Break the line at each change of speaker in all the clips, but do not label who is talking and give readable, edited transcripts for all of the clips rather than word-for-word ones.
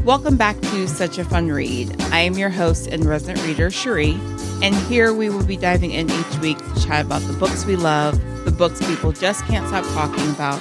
Welcome back to Such a Fun Read. I am your host and resident reader, Cherie, and here we will be diving in each week to chat about the books we love, the books people just can't stop talking about,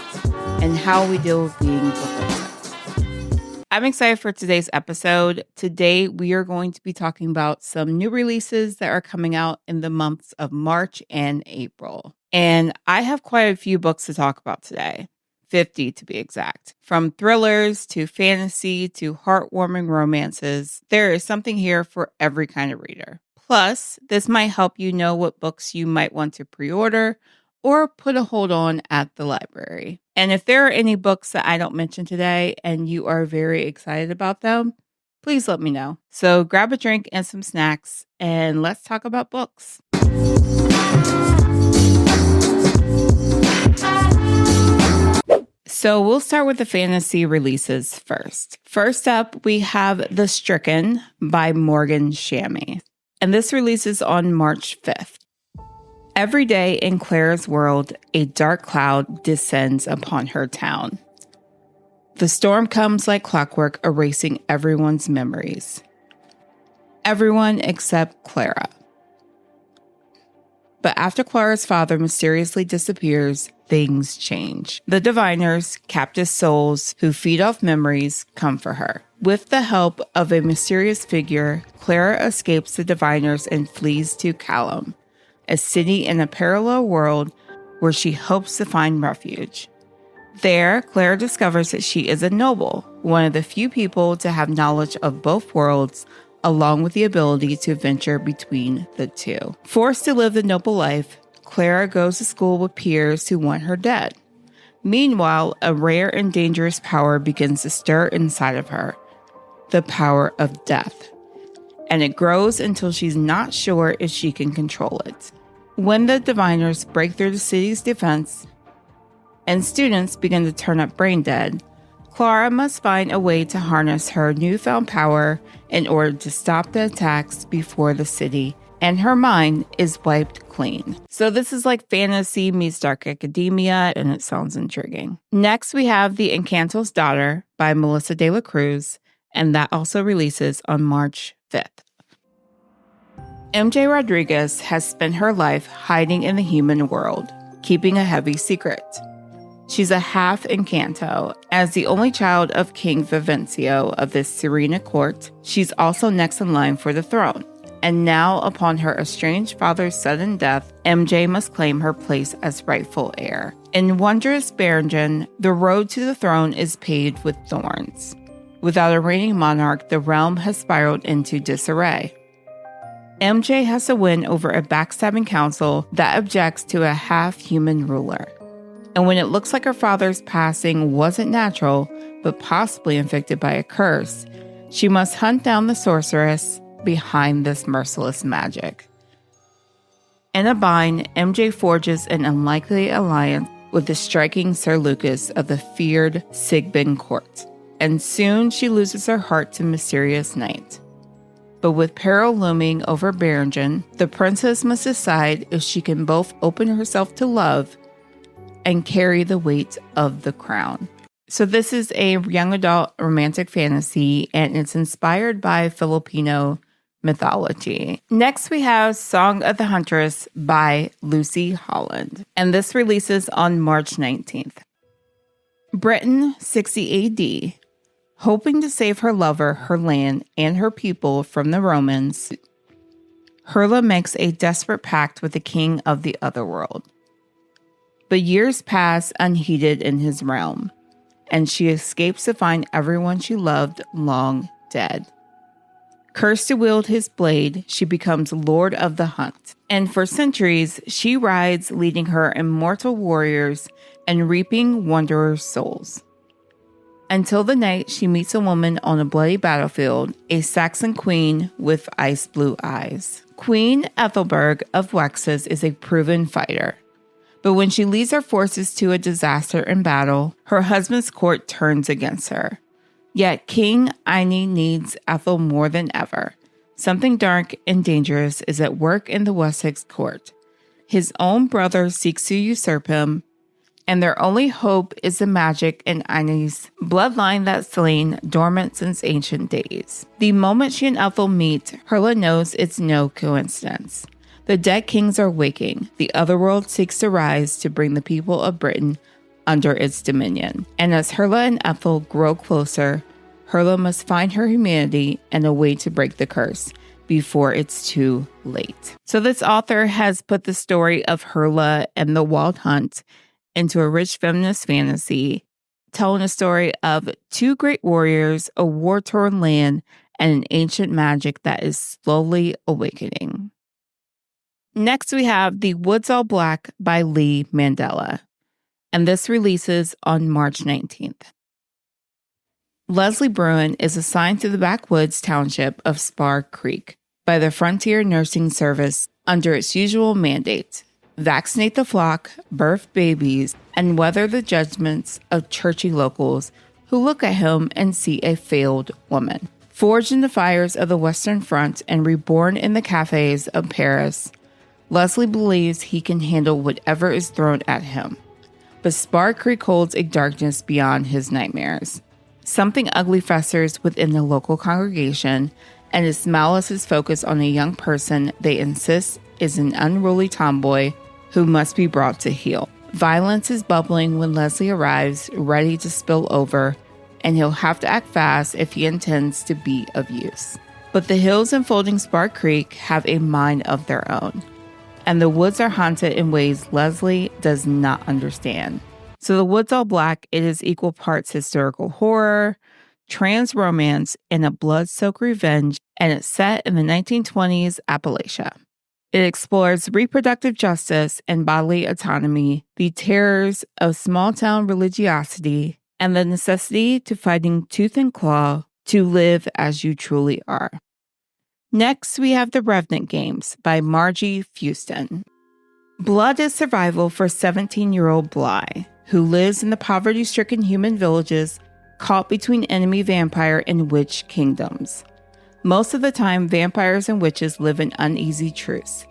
and how we deal with being book obsessed. I'm excited for today's episode. Today, we are going to be talking about some new releases that are coming out in the months of March and April. And I have quite a few books to talk about today. 50 to be exact. From thrillers to fantasy to heartwarming romances, there is something here for every kind of reader. Plus, this might help you know what books you might want to pre-order or put a hold on at the library. And if there are any books that I don't mention today and you are very excited about them, please let me know. So grab a drink and some snacks and let's talk about books. So we'll start with the fantasy releases first. First up, we have The Stricken by Morgan Shammy. And this releases on March 5th. Every day in Clara's world, a dark cloud descends upon her town. The storm comes like clockwork, erasing everyone's memories. Everyone except Clara. But after Clara's father mysteriously disappears, things change. The diviners, captive souls who feed off memories, come for her. With the help of a mysterious figure, Clara escapes the diviners and flees to Callum, a city in a parallel world where she hopes to find refuge. There, Clara discovers that she is a noble, one of the few people to have knowledge of both worlds, along with the ability to venture between the two. Forced to live the noble life, Clara goes to school with peers who want her dead. Meanwhile, a rare and dangerous power begins to stir inside of her, the power of death. And it grows until she's not sure if she can control it. When the diviners break through the city's defense and students begin to turn up brain dead, Clara must find a way to harness her newfound power in order to stop the attacks before the city and her mind is wiped clean. So this is like fantasy meets dark academia, and it sounds intriguing. Next, we have The Encanto's Daughter by Melissa de la Cruz, and that also releases on March 5th. MJ Rodriguez has spent her life hiding in the human world, keeping a heavy secret. She's a half Encanto. As the only child of King Vivencio of the Serena court, she's also next in line for the throne. And now, upon her estranged father's sudden death, MJ must claim her place as rightful heir. In wondrous Bergen, the road to the throne is paved with thorns. Without a reigning monarch, the realm has spiraled into disarray. MJ has to win over a backstabbing council that objects to a half-human ruler. And when it looks like her father's passing wasn't natural, but possibly inflicted by a curse, she must hunt down the sorceress behind this merciless magic. In a bind, MJ forges an unlikely alliance with the striking Sir Lucas of the feared Sigbin court, and soon she loses her heart to mysterious night. But with peril looming over Bergen, the princess must decide if she can both open herself to love and carry the weight of the crown. So this is a young adult romantic fantasy, and it's inspired by Filipino mythology. Next, we have Song of the Huntress by Lucy Holland, and this releases on March 19th. Britain, 60 AD. Hoping to save her lover, her land, and her people from the Romans, Herla makes a desperate pact with the king of the otherworld. But years pass unheeded in his realm, and she escapes to find everyone she loved long dead. Cursed to wield his blade, she becomes Lord of the Hunt, and for centuries she rides, leading her immortal warriors and reaping wanderers' souls. Until the night she meets a woman on a bloody battlefield, a Saxon queen with ice blue eyes. Queen Ethelberg of Wessex is a proven fighter. But when she leads her forces to a disaster in battle, her husband's court turns against her. Yet King Aine needs Ethel more than ever. Something dark and dangerous is at work in the Wessex court. His own brother seeks to usurp him, and their only hope is the magic in Aine's bloodline that's lain dormant since ancient days. The moment she and Ethel meet, Herla knows it's no coincidence. The dead kings are waking. The otherworld seeks to rise to bring the people of Britain under its dominion. And as Herla and Ethel grow closer, Herla must find her humanity and a way to break the curse before it's too late. So this author has put the story of Herla and the Wild Hunt into a rich feminist fantasy, telling a story of two great warriors, a war-torn land, and an ancient magic that is slowly awakening. Next, we have The Woods All Black by Lee Mandela, and this releases on March 19th. Leslie Bruin is assigned to the backwoods township of Spar Creek by the Frontier Nursing Service under its usual mandate: vaccinate the flock, birth babies, and weather the judgments of churchy locals who look at him and see a failed woman. Forged in the fires of the Western Front and reborn in the cafes of Paris, Leslie believes he can handle whatever is thrown at him. But Spar Creek holds a darkness beyond his nightmares. Something ugly festers within the local congregation, and its malice is focused on a young person they insist is an unruly tomboy who must be brought to heel. Violence is bubbling when Leslie arrives, ready to spill over, and he'll have to act fast if he intends to be of use. But the hills enfolding Spar Creek have a mind of their own, and the woods are haunted in ways Leslie does not understand. So The Woods All Black, it is equal parts historical horror, trans romance, and a blood-soaked revenge, and it's set in the 1920s Appalachia. It explores reproductive justice and bodily autonomy, the terrors of small-town religiosity, and the necessity to fighting tooth and claw to live as you truly are. Next, we have The Revenant Games by Margie Fuston. Blood is survival for 17-year-old Bly, who lives in the poverty-stricken human villages caught between enemy vampire and witch kingdoms. Most of the time, vampires and witches live in uneasy truce,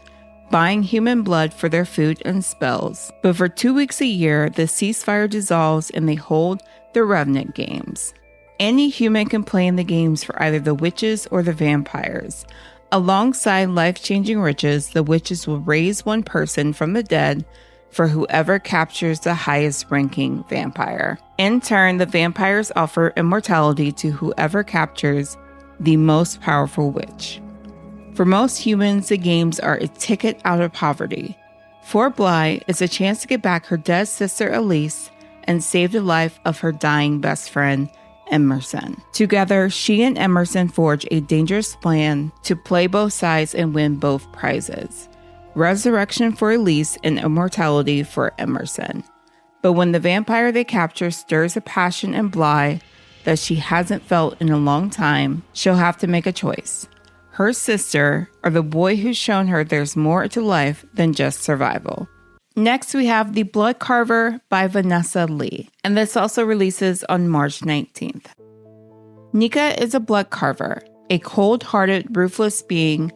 buying human blood for their food and spells. But for 2 weeks a year, the ceasefire dissolves and they hold the Revenant Games. Any human can play in the games for either the witches or the vampires. Alongside life-changing riches, the witches will raise one person from the dead for whoever captures the highest-ranking vampire. In turn, the vampires offer immortality to whoever captures the most powerful witch. For most humans, the games are a ticket out of poverty. For Bly, it's a chance to get back her dead sister Elise and save the life of her dying best friend, Emerson. Together, she and Emerson forge a dangerous plan to play both sides and win both prizes: resurrection for Elise and immortality for Emerson. But when the vampire they capture stirs a passion in Bly that she hasn't felt in a long time, she'll have to make a choice: her sister or the boy who's shown her there's more to life than just survival. Next, we have The Blood Carver by Vanessa Lee, and this also releases on March 19th. Nika is a blood carver, a cold-hearted, ruthless being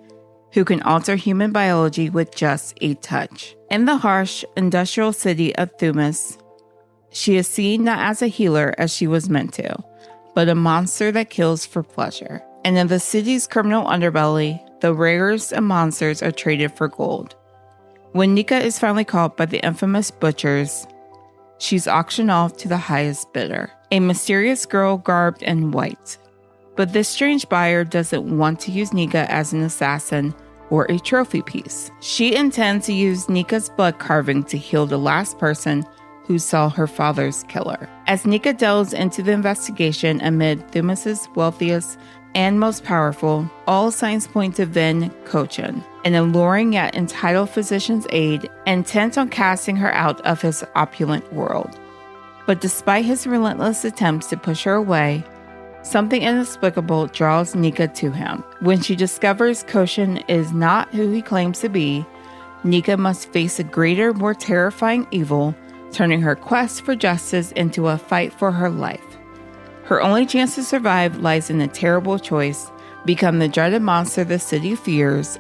who can alter human biology with just a touch. In the harsh, industrial city of Thumis, she is seen not as a healer as she was meant to, but a monster that kills for pleasure. And in the city's criminal underbelly, the rarest of monsters are traded for gold. When Nika is finally caught by the infamous butchers, she's auctioned off to the highest bidder, a mysterious girl garbed in white. But this strange buyer doesn't want to use Nika as an assassin or a trophy piece. She intends to use Nika's blood carving to heal the last person who saw her father's killer. As Nika delves into the investigation amid Thumis' wealthiest and most powerful, all signs point to Vin Kochan, an alluring yet entitled physician's aide, intent on casting her out of his opulent world. But despite his relentless attempts to push her away, something inexplicable draws Nika to him. When she discovers Kochan is not who he claims to be, Nika must face a greater, more terrifying evil, turning her quest for justice into a fight for her life. Her only chance to survive lies in a terrible choice: become the dreaded monster the city fears,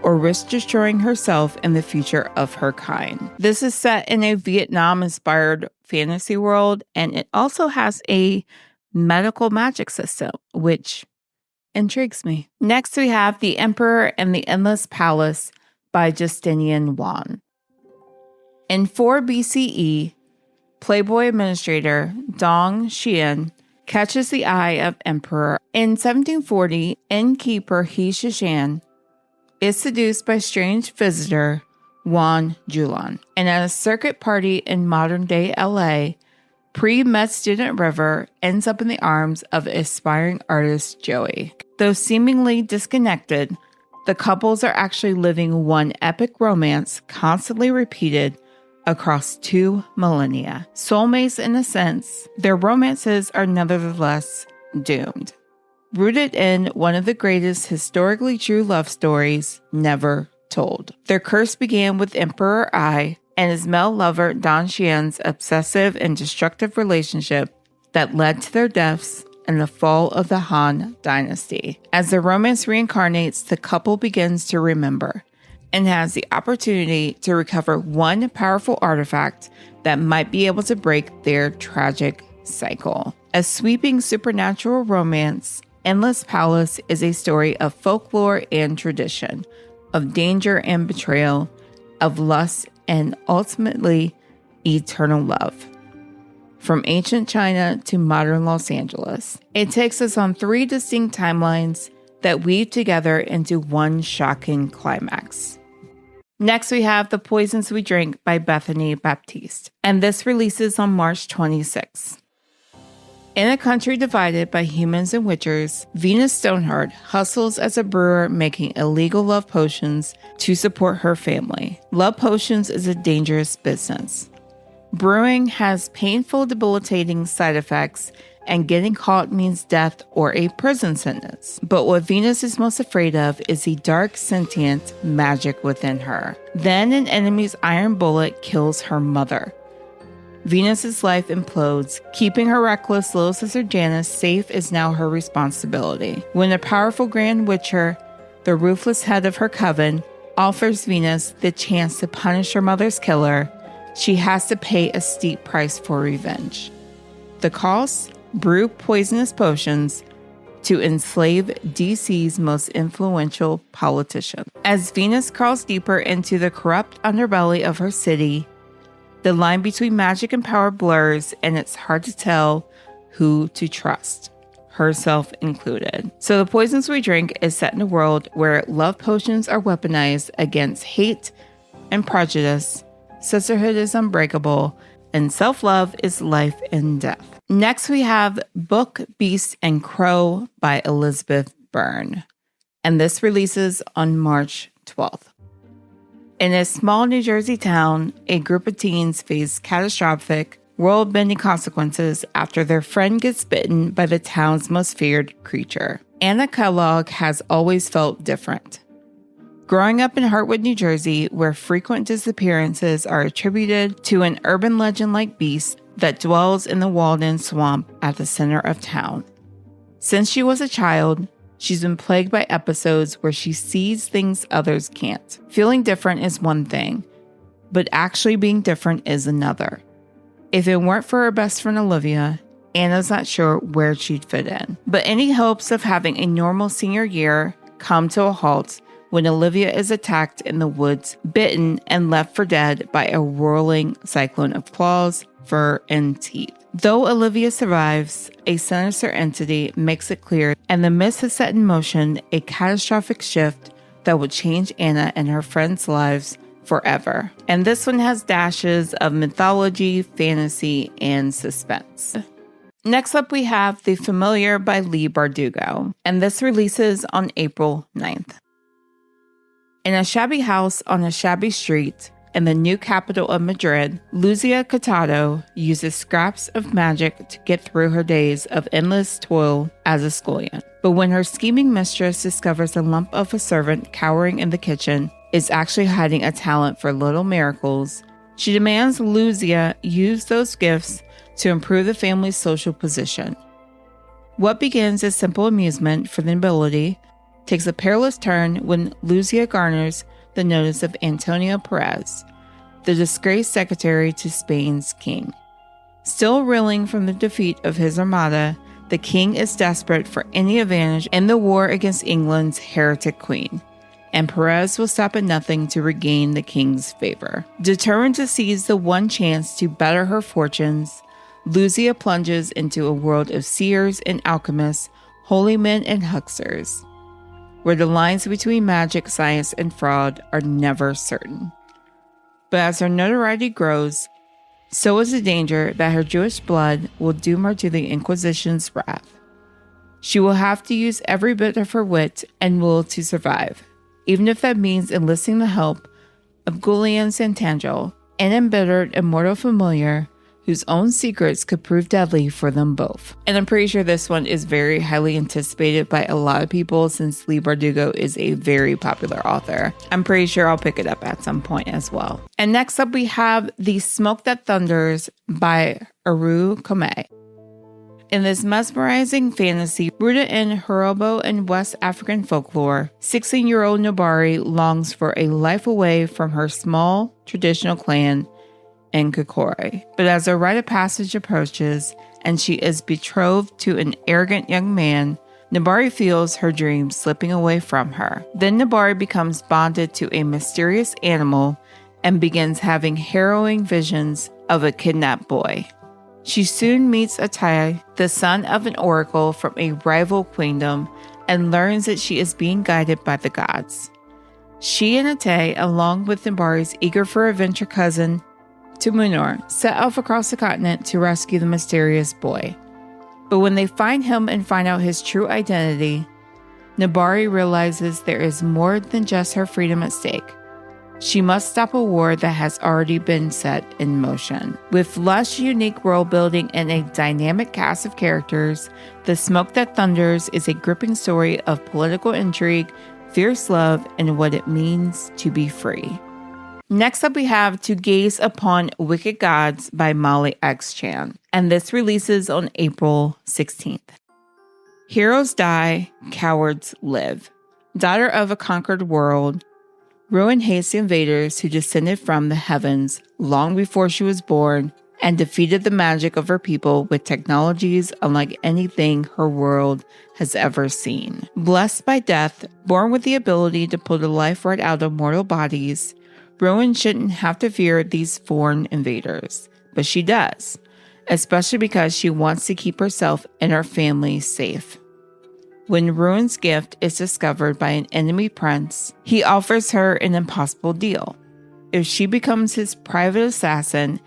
or risk destroying herself and the future of her kind. This is set in a Vietnam-inspired fantasy world, and it also has a medical magic system, which intrigues me. Next, we have The Emperor and the Endless Palace by Justinian Wan. In 4 BCE, Playboy administrator Dong Xian catches the eye of Emperor. In 1740, innkeeper He Shishan is seduced by strange visitor Wan Julan. And at a circuit party in modern-day LA, pre-med student River ends up in the arms of aspiring artist Joey. Though seemingly disconnected, the couples are actually living one epic romance constantly repeated across 2 millennia. Soulmates in a sense, their romances are nevertheless doomed. Rooted in one of the greatest historically true love stories never told. Their curse began with Emperor Ai and his male lover Don Xian's obsessive and destructive relationship that led to their deaths and the fall of the Han dynasty. As the romance reincarnates, the couple begins to remember and has the opportunity to recover one powerful artifact that might be able to break their tragic cycle. A sweeping supernatural romance, Endless Palace is a story of folklore and tradition, of danger and betrayal, of lust and ultimately eternal love. From ancient China to modern Los Angeles, it takes us on 3 distinct timelines that weave together into one shocking climax. Next, we have The Poisons We Drink by Bethany Baptiste, and this releases on March 26th. In a country divided by humans and witchers, Venus Stoneheart hustles as a brewer making illegal love potions to support her family. Love potions is a dangerous business. Brewing has painful, debilitating side effects, and getting caught means death or a prison sentence. But what Venus is most afraid of is the dark, sentient magic within her. Then an enemy's iron bullet kills her mother. Venus's life implodes. Keeping her reckless little sister Janice safe is now her responsibility. When a powerful Grand Witcher, the ruthless head of her coven, offers Venus the chance to punish her mother's killer, she has to pay a steep price for revenge. The cost? Brew poisonous potions to enslave DC's most influential politician. As Venus crawls deeper into the corrupt underbelly of her city, the line between magic and power blurs, and it's hard to tell who to trust, herself included. So The Poisons We Drink is set in a world where love potions are weaponized against hate and prejudice, sisterhood is unbreakable, and self-love is life and death. Next, we have Book, Beast, and Crow by Elizabeth Byrne, and this releases on March 12th. In a small New Jersey town, a group of teens face catastrophic, world-bending consequences after their friend gets bitten by the town's most feared creature. Anna Kellogg has always felt different. Growing up in Hartwood, New Jersey, where frequent disappearances are attributed to an urban legend-like beast that dwells in the Walden Swamp at the center of town. Since she was a child, she's been plagued by episodes where she sees things others can't. Feeling different is one thing, but actually being different is another. If it weren't for her best friend Olivia, Anna's not sure where she'd fit in. But any hopes of having a normal senior year come to a halt when Olivia is attacked in the woods, bitten, and left for dead by a whirling cyclone of claws, fur, and teeth. Though Olivia survives, a sinister entity makes it clear, and the mist has set in motion a catastrophic shift that will change Anna and her friends' lives forever. And this one has dashes of mythology, fantasy, and suspense. Next up, we have The Familiar by Leigh Bardugo, and this releases on April 9th. In a shabby house on a shabby street in the new capital of Madrid, Luzia Catado uses scraps of magic to get through her days of endless toil as a scullion. But when her scheming mistress discovers a lump of a servant cowering in the kitchen is actually hiding a talent for little miracles, she demands Luzia use those gifts to improve the family's social position. What begins as simple amusement for the nobility takes a perilous turn when Lucia garners the notice of Antonio Perez, the disgraced secretary to Spain's king. Still reeling from the defeat of his armada, the king is desperate for any advantage in the war against England's heretic queen, and Perez will stop at nothing to regain the king's favor. Determined to seize the one chance to better her fortunes, Lucia plunges into a world of seers and alchemists, holy men and hucksters, where the lines between magic, science, and fraud are never certain. But as her notoriety grows, so is the danger that her Jewish blood will doom her to the Inquisition's wrath. She will have to use every bit of her wit and will to survive, even if that means enlisting the help of Julian Santangelo, an embittered immortal familiar whose own secrets could prove deadly for them both. And I'm pretty sure this one is very highly anticipated by a lot of people since Leigh Bardugo is a very popular author. I'm pretty sure I'll pick it up at some point as well. And next up we have The Smoke That Thunders by Aru Kome. In this mesmerizing fantasy rooted in Yoruba and West African folklore, 16-year-old Nabari longs for a life away from her small traditional clan in Kokore. But as a rite of passage approaches and she is betrothed to an arrogant young man, Nabari feels her dreams slipping away from her. Then Nabari becomes bonded to a mysterious animal and begins having harrowing visions of a kidnapped boy. She soon meets Atai, the son of an oracle from a rival queendom, and learns that she is being guided by the gods. She and Atai, along with Nabari's eager-for-adventure cousin, Tumunor, set off across the continent to rescue the mysterious boy. But when they find him and find out his true identity, Nabari realizes there is more than just her freedom at stake. She must stop a war that has already been set in motion. With lush, unique world building and a dynamic cast of characters, The Smoke That Thunders is a gripping story of political intrigue, fierce love, and what it means to be free. Next up we have To Gaze Upon Wicked Gods by Molly X. Chan, and this releases on April 16th. Heroes die, cowards live. Daughter of a conquered world, Ruin hates the invaders who descended from the heavens long before she was born and defeated the magic of her people with technologies unlike anything her world has ever seen. Blessed by death, born with the ability to pull the life right out of mortal bodies, Ruin shouldn't have to fear these foreign invaders, but she does, especially because she wants to keep herself and her family safe. When Ruin's gift is discovered by an enemy prince, he offers her an impossible deal. If she becomes his private assassin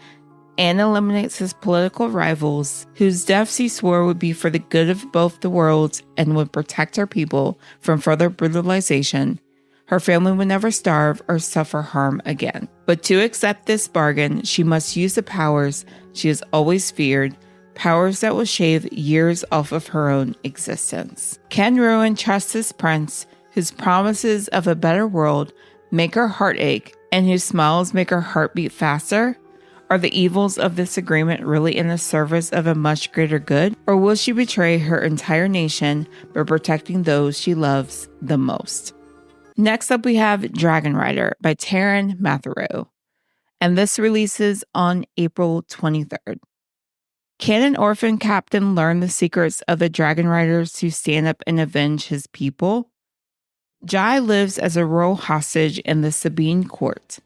and eliminates his political rivals, whose deaths he swore would be for the good of both the worlds and would protect her people from further brutalization, her family would never starve or suffer harm again. But to accept this bargain, she must use the powers she has always feared, powers that will shave years off of her own existence. Can Ruin trust this prince, whose promises of a better world make her heart ache and whose smiles make her heart beat faster? Are the evils of this agreement really in the service of a much greater good? Or will she betray her entire nation by protecting those she loves the most? Next up, we have Dragon Rider by Taryn Mathereau, and this releases on April 23rd. Can an orphan captain learn the secrets of the Dragon Riders to stand up and avenge his people? Jai lives as a royal hostage in the Sabine court.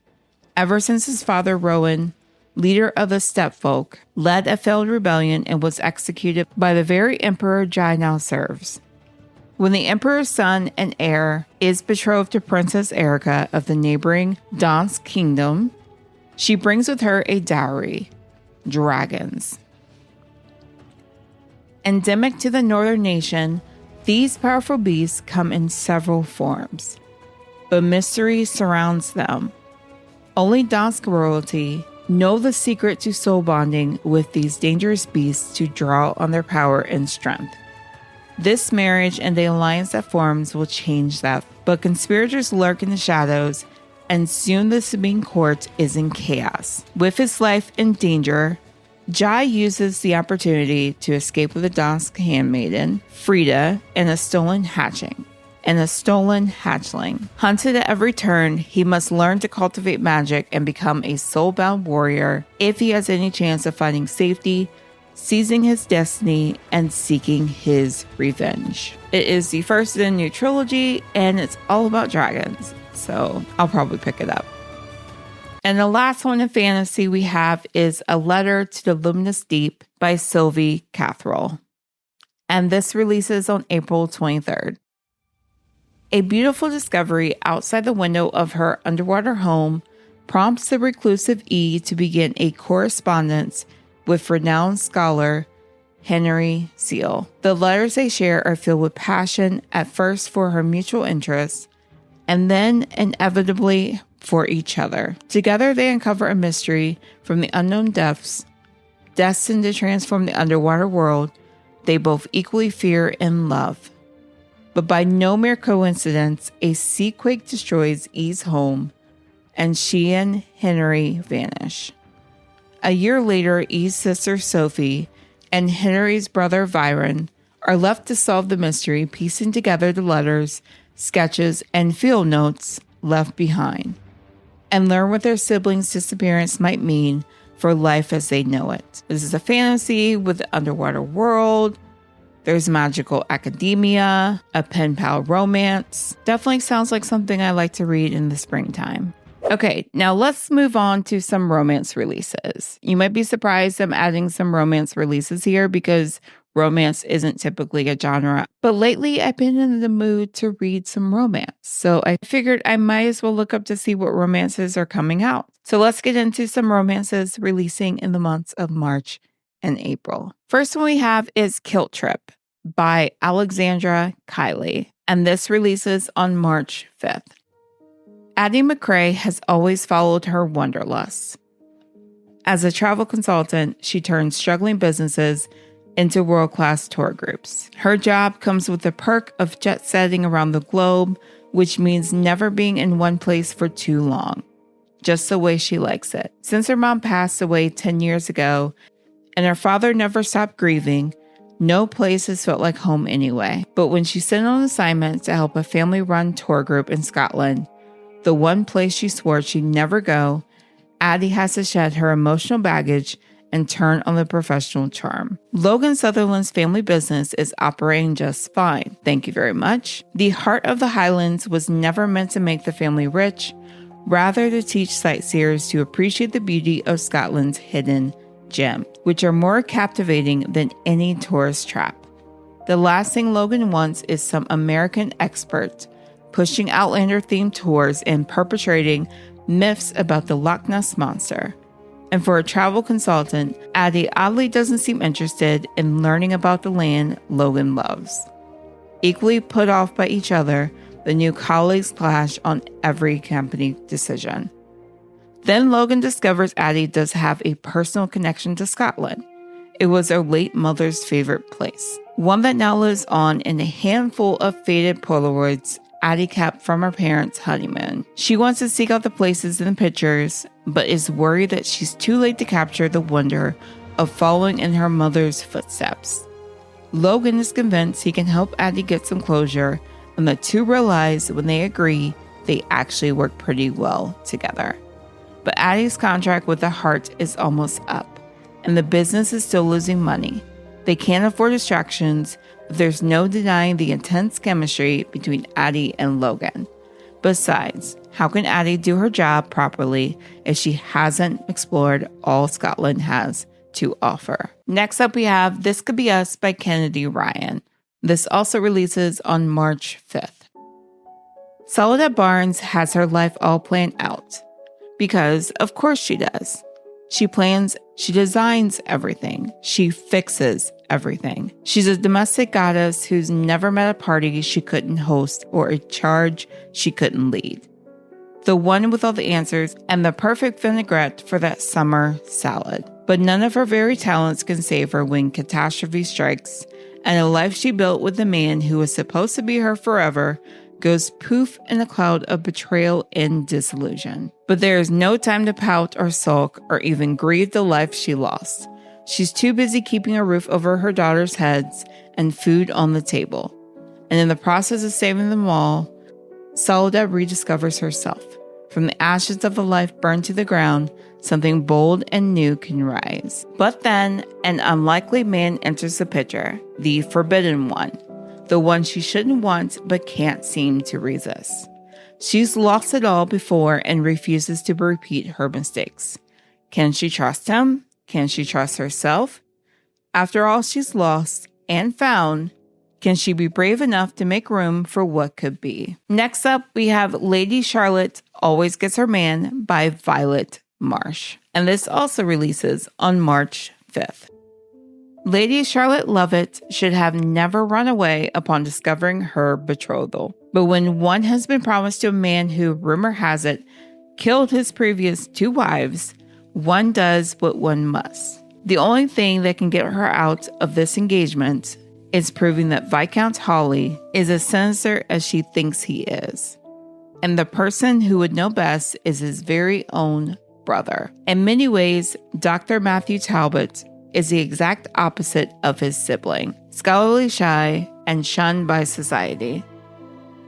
Ever since his father Rowan, leader of the Stepfolk, led a failed rebellion and was executed by the very emperor Jai now serves. When the emperor's son and heir is betrothed to Princess Erica of the neighboring Dansk kingdom, she brings with her a dowry, dragons. Endemic to the northern nation, these powerful beasts come in several forms, but mystery surrounds them. Only Dansk royalty know the secret to soul bonding with these dangerous beasts to draw on their power and strength. This marriage and the alliance that forms will change that, but conspirators lurk in the shadows, and soon the Sabine court is in chaos. With his life in danger, Jai uses the opportunity to escape with the Dansk handmaiden, Frida, and a stolen hatching. and a stolen hatchling. Hunted at every turn, he must learn to cultivate magic and become a soul-bound warrior if he has any chance of finding safety, seizing his destiny, and seeking his revenge. It is the first in a new trilogy, and it's all about dragons, so I'll probably pick it up. And the last one in fantasy we have is A Letter to the Luminous Deep by Sylvie Catherall. And this releases on April 23rd. A beautiful discovery outside the window of her underwater home prompts the reclusive E to begin a correspondence with renowned scholar Henry Seal. The letters they share are filled with passion, at first for her mutual interests, and then inevitably for each other. Together they uncover a mystery from the unknown depths, destined to transform the underwater world they both equally fear and love. But by no mere coincidence, a sea quake destroys E's home, and she and Henry vanish. A year later, E's sister Sophie and Henry's brother Viren are left to solve the mystery, piecing together the letters, sketches, and field notes left behind, and learn what their siblings' disappearance might mean for life as they know it. This is a fantasy with an underwater world. There's magical academia, a pen pal romance. Definitely sounds like something I like to read in the springtime. Okay, now let's move on to some romance releases. You might be surprised I'm adding some romance releases here because romance isn't typically a genre, but lately I've been in the mood to read some romance. So I figured I might as well look up to see what romances are coming out. So let's get into some romances releasing in the months of March and April. First one we have is Kilt Trip by Alexandra Kiley, and this releases on March 5th. Addie McCrae has always followed her wanderlust. As a travel consultant, she turns struggling businesses into world-class tour groups. Her job comes with the perk of jet-setting around the globe, which means never being in one place for too long, just the way she likes it. Since her mom passed away 10 years ago, and her father never stopped grieving, no place has felt like home anyway. But when she's sent on assignment to help a family-run tour group in Scotland, the one place she swore she'd never go, Addie has to shed her emotional baggage and turn on the professional charm. Logan Sutherland's family business is operating just fine, thank you very much. The heart of the Highlands was never meant to make the family rich, rather to teach sightseers to appreciate the beauty of Scotland's hidden gems, which are more captivating than any tourist trap. The last thing Logan wants is some American expert pushing Outlander-themed tours and perpetrating myths about the Loch Ness Monster. And for a travel consultant, Addie oddly doesn't seem interested in learning about the land Logan loves. Equally put off by each other, the new colleagues clash on every company decision. Then Logan discovers Addie does have a personal connection to Scotland. It was her late mother's favorite place, one that now lives on in a handful of faded Polaroids Addie kept from her parents' honeymoon. She wants to seek out the places in the pictures, but is worried that she's too late to capture the wonder of following in her mother's footsteps. Logan is convinced he can help Addie get some closure, and the two realize when they agree, they actually work pretty well together. But Addie's contract with the Heart is almost up, and the business is still losing money. They can't afford distractions, but there's no denying the intense chemistry between Addie and Logan. Besides, how can Addie do her job properly if she hasn't explored all Scotland has to offer? Next up we have This Could Be Us by Kennedy Ryan. This also releases on March 5th. Soledad Barnes has her life all planned out. Because, of course she does. She plans, she designs everything. She fixes everything. She's a domestic goddess who's never met a party she couldn't host or a charge she couldn't lead. The one with all the answers and the perfect vinaigrette for that summer salad. But none of her very talents can save her when catastrophe strikes, and a life she built with the man who was supposed to be her forever goes poof in a cloud of betrayal and disillusion. But there is no time to pout or sulk or even grieve the life she lost. She's too busy keeping a roof over her daughters' heads and food on the table. And in the process of saving them all, Soledad rediscovers herself. From the ashes of a life burned to the ground, something bold and new can rise. But then, an unlikely man enters the picture, the forbidden one, the one she shouldn't want but can't seem to resist. She's lost it all before and refuses to repeat her mistakes. Can she trust him? Can she trust herself? After all she's lost and found, can she be brave enough to make room for what could be? Next up, we have Lady Charlotte Always Gets Her Man by Violet Marsh. And this also releases on March 5th. Lady Charlotte Lovett should have never run away upon discovering her betrothal. But when one has been promised to a man who, rumor has it, killed his previous 2 wives, one does what one must. The only thing that can get her out of this engagement is proving that Viscount Hawley is as sinister as she thinks he is. And the person who would know best is his very own brother. In many ways, Dr. Matthew Talbot is the exact opposite of his sibling, scholarly, shy, and shunned by society.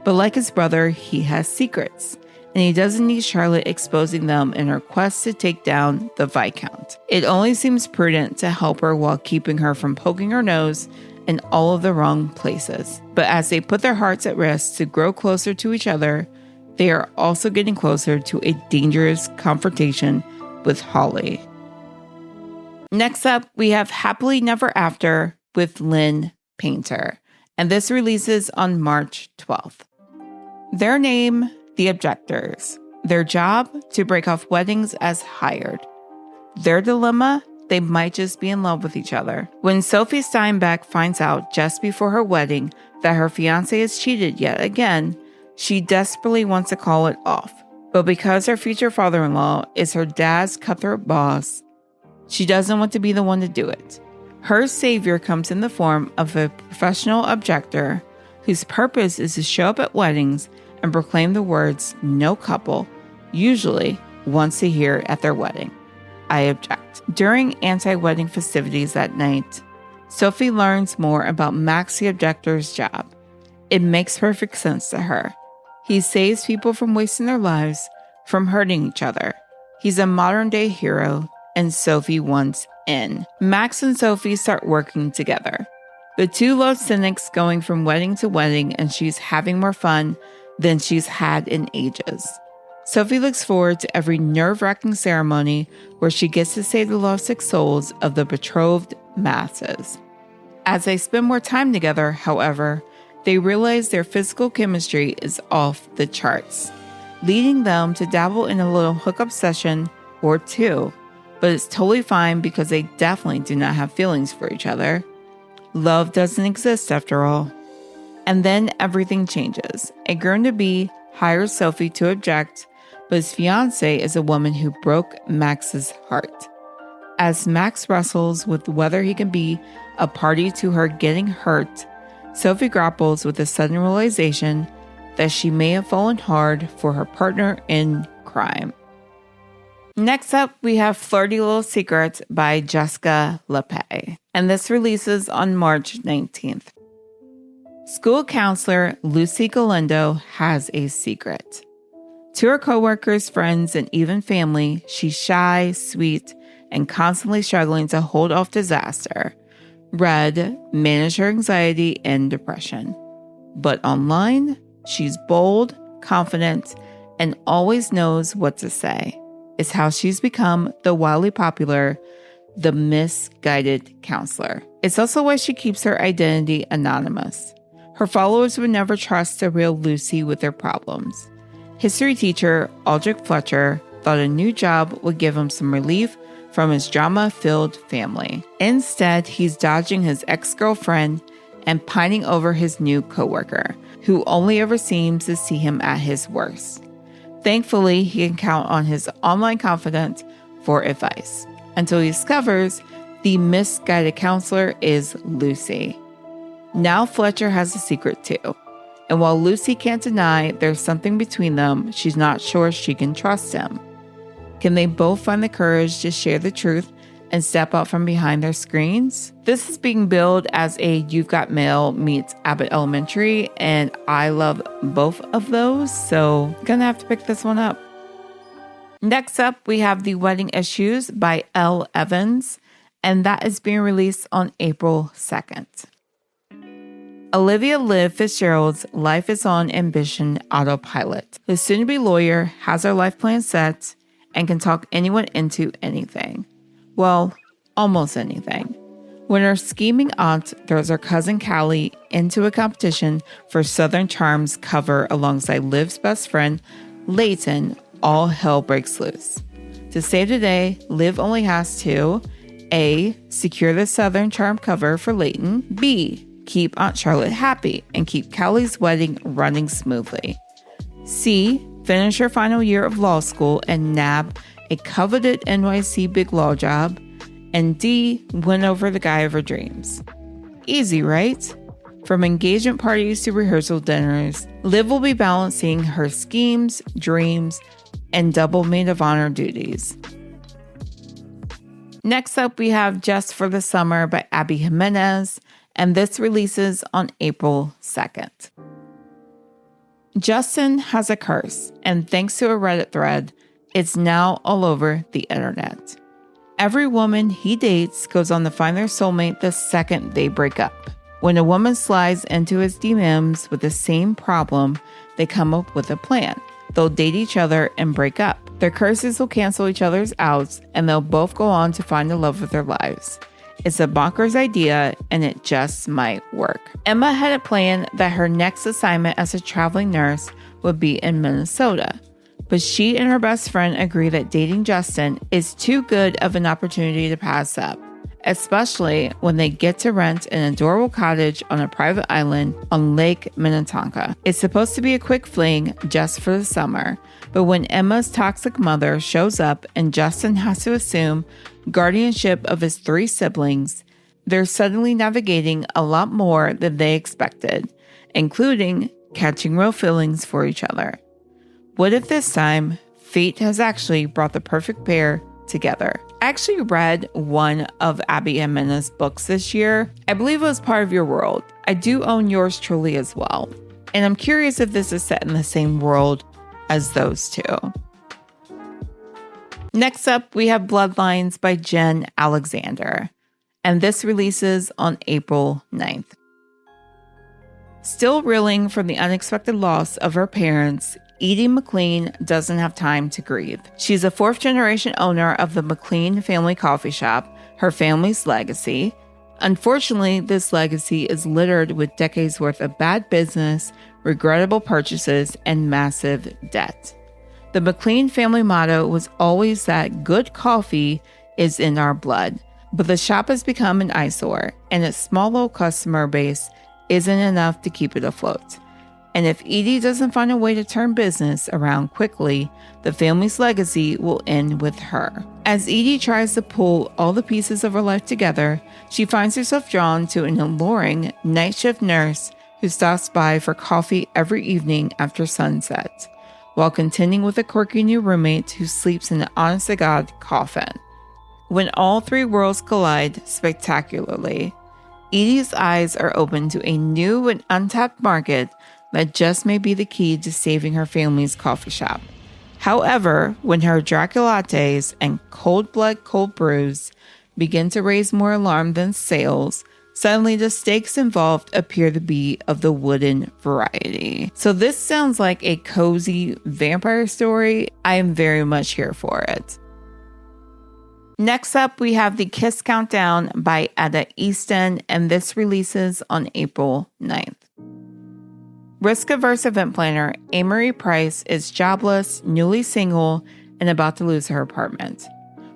But like his brother, he has secrets, and he doesn't need Charlotte exposing them in her quest to take down the Viscount. It only seems prudent to help her while keeping her from poking her nose in all of the wrong places. But as they put their hearts at risk to grow closer to each other, they are also getting closer to a dangerous confrontation with Hawley. Next up, we have Happily Never After with Lynn Painter, and this releases on March 12th. Their name, The Objectors. Their job, to break off weddings as hired. Their dilemma, they might just be in love with each other. When Sophie Steinbeck finds out just before her wedding that her fiancé has cheated yet again, she desperately wants to call it off. But because her future father-in-law is her dad's cutthroat boss, she doesn't want to be the one to do it. Her savior comes in the form of a professional objector whose purpose is to show up at weddings and proclaim the words no couple usually wants to hear at their wedding: I object. During anti-wedding festivities that night, Sophie learns more about Max the Objector's job. It makes perfect sense to her. He saves people from wasting their lives, from hurting each other. He's a modern-day hero, and Sophie wants in. Max and Sophie start working together. The two love cynics going from wedding to wedding, and she's having more fun than she's had in ages. Sophie looks forward to every nerve-wracking ceremony where she gets to save the lovesick souls of the betrothed masses. As they spend more time together, however, they realize their physical chemistry is off the charts, leading them to dabble in a little hookup session or 2. But it's totally fine because they definitely do not have feelings for each other. Love doesn't exist after all. And then everything changes. A groom-to-be hires Sophie to object, but his fiancée is a woman who broke Max's heart. As Max wrestles with whether he can be a party to her getting hurt, Sophie grapples with the sudden realization that she may have fallen hard for her partner in crime. Next up, we have Flirty Little Secrets by Jessica LePay, and this releases on March 19th. School counselor Lucy Galindo has a secret. To her coworkers, friends, and even family, she's shy, sweet, and constantly struggling to hold off disaster. Red, manage her anxiety and depression. But online, she's bold, confident, and always knows what to say. It's how she's become the wildly popular The Misguided Counselor. It's also why she keeps her identity anonymous. Her followers would never trust the real Lucy with their problems. History teacher Aldrich Fletcher thought a new job would give him some relief from his drama-filled family. Instead, he's dodging his ex-girlfriend and pining over his new coworker, who only ever seems to see him at his worst. Thankfully, he can count on his online confidant for advice, until he discovers the misguided counselor is Lucy. Now Fletcher has a secret too, and while Lucy can't deny there's something between them, she's not sure she can trust him. Can they both find the courage to share the truth and step out from behind their screens. This is being billed as a You've Got Mail meets Abbott Elementary, and I love both of those, so I'm gonna have to pick this one up. Next up, we have The Wedding Issues by Elle Evans, and that is being released on April 2nd. Olivia Liv Fitzgerald's life is on ambition autopilot. The soon-to-be lawyer has her life plan set and can talk anyone into anything. Well, almost anything. When her scheming aunt throws her cousin Callie into a competition for Southern Charms cover alongside Liv's best friend, Leighton, all hell breaks loose. To save the day, Liv only has to A. Secure the Southern Charm cover for Leighton. B. Keep Aunt Charlotte happy and keep Callie's wedding running smoothly. C. Finish her final year of law school and nab a coveted NYC big law job. And D. Win over the guy of her dreams. Easy, right? From engagement parties to rehearsal dinners, Liv will be balancing her schemes, dreams, and double maid of honor duties. Next up, we have Just for the Summer by Abby Jimenez, and this releases on April 2nd. Justin has a curse, and thanks to a Reddit thread, it's now all over the internet. Every woman he dates goes on to find their soulmate the second they break up. When a woman slides into his DMs with the same problem, they come up with a plan. They'll date each other and break up. Their curses will cancel each other's outs, and they'll both go on to find the love of their lives. It's a bonkers idea, and it just might work. Emma had a plan that her next assignment as a traveling nurse would be in Minnesota. But she and her best friend agree that dating Justin is too good of an opportunity to pass up, especially when they get to rent an adorable cottage on a private island on Lake Minnetonka. It's supposed to be a quick fling just for the summer, but when Emma's toxic mother shows up and Justin has to assume guardianship of his 3 siblings, they're suddenly navigating a lot more than they expected, including catching real feelings for each other. What if this time, fate has actually brought the perfect pair together? I actually read one of Abby Jimenez's books this year. I believe it was Part of Your World. I do own yours truly as well. And I'm curious if this is set in the same world as those two. Next up, we have Bloodlines by Jen Alexander. And this releases on April 9th. Still reeling from the unexpected loss of her parents, Edie McLean doesn't have time to grieve. She's a 4th-generation owner of the McLean family coffee shop, her family's legacy. Unfortunately, this legacy is littered with decades worth of bad business, regrettable purchases, and massive debt. The McLean family motto was always that good coffee is in our blood, but the shop has become an eyesore, and its small little customer base isn't enough to keep it afloat. And if Edie doesn't find a way to turn business around quickly, the family's legacy will end with her. As Edie tries to pull all the pieces of her life together, she finds herself drawn to an alluring night shift nurse who stops by for coffee every evening after sunset, while contending with a quirky new roommate who sleeps in an honest-to-God coffin. When all 3 worlds collide spectacularly, Edie's eyes are open to a new and untapped market that just may be the key to saving her family's coffee shop. However, when her Dracula lattes and cold blood cold brews begin to raise more alarm than sales, suddenly the stakes involved appear to be of the wooden variety. So this sounds like a cozy vampire story. I am very much here for it. Next up, we have The Kiss Countdown by Etta Easton, and this releases on April 9th. Risk-averse event planner Amory Price is jobless, newly single, and about to lose her apartment.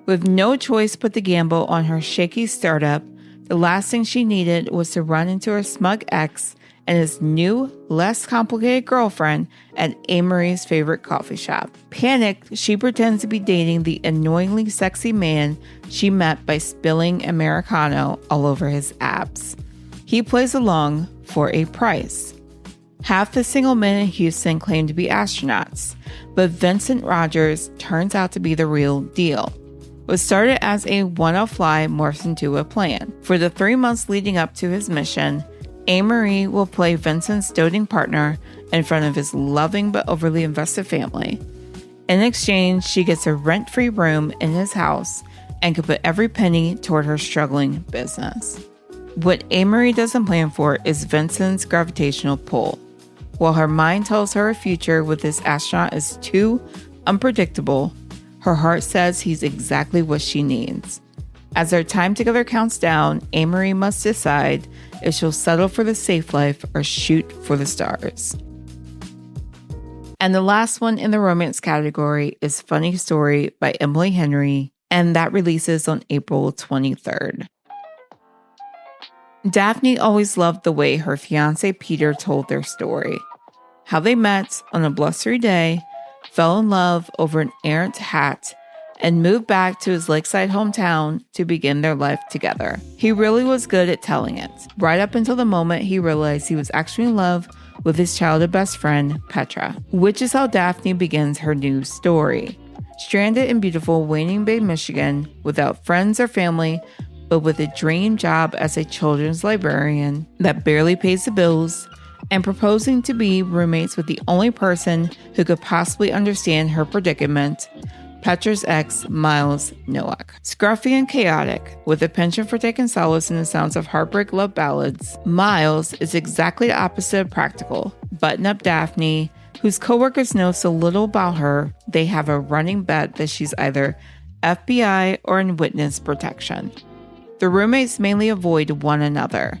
With no choice but to gamble on her shaky startup, the last thing she needed was to run into her smug ex and his new, less complicated girlfriend at Amory's favorite coffee shop. Panicked, she pretends to be dating the annoyingly sexy man she met by spilling Americano all over his abs. He plays along for a price. Half the single men in Houston claim to be astronauts, but Vincent Rogers turns out to be the real deal. What started as a one-off fly morphs into a plan. For the 3 months leading up to his mission, Amory will play Vincent's doting partner in front of his loving but overly invested family. In exchange, she gets a rent-free room in his house and can put every penny toward her struggling business. What Amory doesn't plan for is Vincent's gravitational pull. While her mind tells her a future with this astronaut is too unpredictable, her heart says he's exactly what she needs. As their time together counts down, Amory must decide if she'll settle for the safe life or shoot for the stars. And the last one in the romance category is Funny Story by Emily Henry, and that releases on April 23rd. Daphne always loved the way her fiancé Peter told their story. How they met on a blustery day, fell in love over an errant hat, and moved back to his lakeside hometown to begin their life together. He really was good at telling it, right up until the moment he realized he was actually in love with his childhood best friend, Petra, which is how Daphne begins her new story. Stranded in beautiful Waning Bay, Michigan, without friends or family, but with a dream job as a children's librarian that barely pays the bills, and proposing to be roommates with the only person who could possibly understand her predicament, Petra's ex, Miles Nowak. Scruffy and chaotic, with a penchant for taking solace in the sounds of heartbreak love ballads, Miles is exactly the opposite of practical. Button-up Daphne, whose coworkers know so little about her, they have a running bet that she's either FBI or in witness protection. The roommates mainly avoid one another,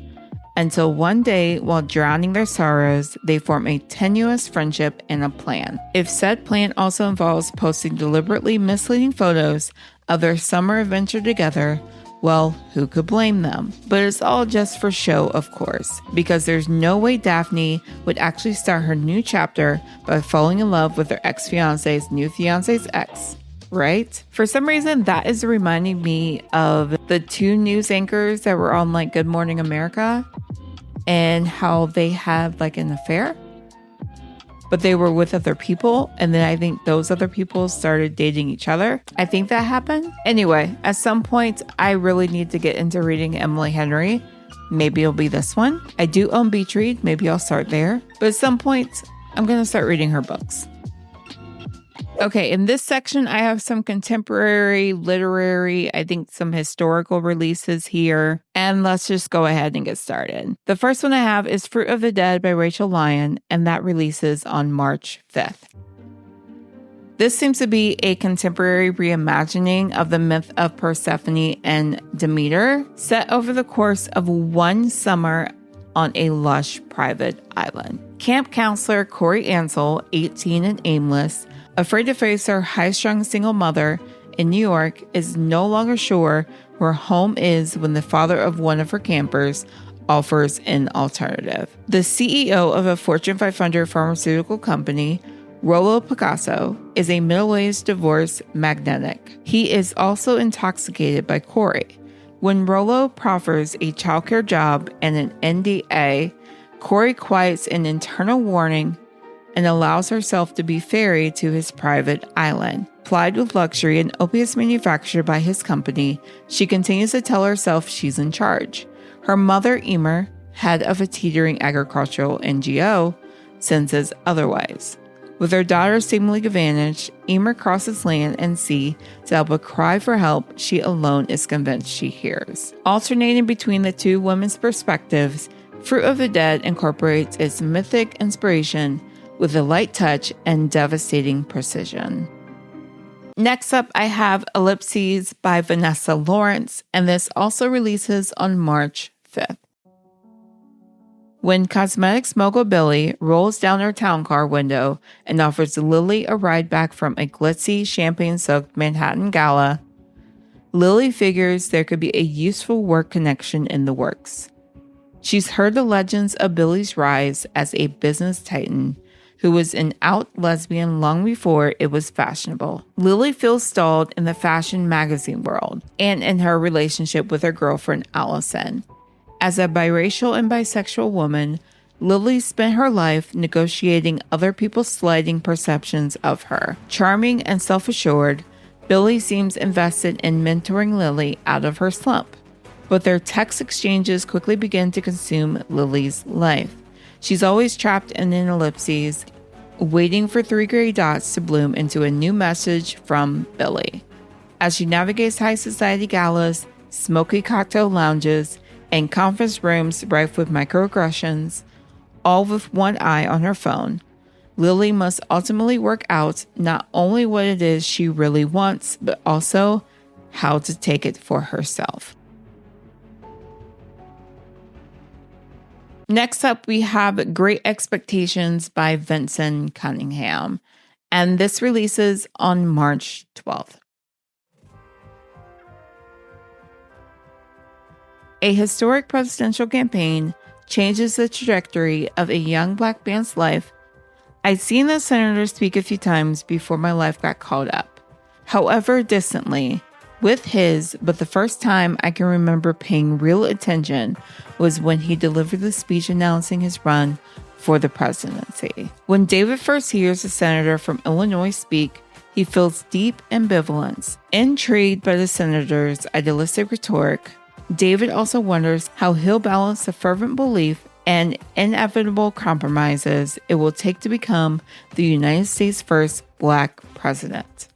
until one day, while drowning their sorrows, they form a tenuous friendship and a plan. If said plan also involves posting deliberately misleading photos of their summer adventure together, well, who could blame them? But it's all just for show, of course, because there's no way Daphne would actually start her new chapter by falling in love with her ex-fiance's new fiance's ex. Right? For some reason, that is reminding me of the two news anchors that were on like Good Morning America and how they had like an affair, but they were with other people. And then I think those other people started dating each other. I think that happened. Anyway, at some point, I really need to get into reading Emily Henry. Maybe it'll be this one. I do own Beach Read. Maybe I'll start there. But at some point, I'm going to start reading her books. Okay, in this section, I have some contemporary, literary, I think some historical releases here. And let's just go ahead and get started. The first one I have is Fruit of the Dead by Rachel Lyon, and that releases on March 5th. This seems to be a contemporary reimagining of the myth of Persephone and Demeter, set over the course of one summer on a lush private island. Camp counselor Corey Ansel, 18 and aimless, afraid to face her high-strung single mother in New York, is no longer sure where home is when the father of one of her campers offers an alternative. The CEO of a Fortune 500 pharmaceutical company, Rollo Picasso, is a middle-aged divorce magnate. He is also intoxicated by Corey. When Rollo proffers a childcare job and an NDA, Corey quiets an internal warning and allows herself to be ferried to his private island. Plied with luxury and opiates manufactured by his company, she continues to tell herself she's in charge. Her mother, Emer, head of a teetering agricultural NGO, senses otherwise. With her daughter seemingly advantaged, Emer crosses land and sea to help a cry for help she alone is convinced she hears. Alternating between the two women's perspectives, Fruit of the Dead incorporates its mythic inspiration with a light touch and devastating precision. Next up, I have Ellipses by Vanessa Lawrence, and this also releases on March 5th. When cosmetics mogul Billy rolls down her town car window and offers Lily a ride back from a glitzy, champagne-soaked Manhattan gala, Lily figures there could be a useful work connection in the works. She's heard the legends of Billy's rise as a business titan who was an out lesbian long before it was fashionable. Lily feels stalled in the fashion magazine world and in her relationship with her girlfriend Allison. As a biracial and bisexual woman, Lily spent her life negotiating other people's slighting perceptions of her. Charming and self-assured, Billy seems invested in mentoring Lily out of her slump, but their text exchanges quickly begin to consume Lily's life. She's always trapped in an ellipses, waiting for 3 gray dots to bloom into a new message from Billy. As she navigates high society galas, smoky cocktail lounges, and conference rooms rife with microaggressions, all with one eye on her phone, Lily must ultimately work out not only what it is she really wants, but also how to take it for herself. Next up, we have Great Expectations by Vincent Cunningham, and this releases on March 12th. A historic presidential campaign changes the trajectory of a young Black man's life. I'd seen the senator speak a few times before my life got caught up, however distantly, with his, but the first time I can remember paying real attention was when he delivered the speech announcing his run for the presidency. When David first hears the senator from Illinois speak, he feels deep ambivalence. Intrigued by the senator's idealistic rhetoric, David also wonders how he'll balance the fervent belief and inevitable compromises it will take to become the United States' first Black president.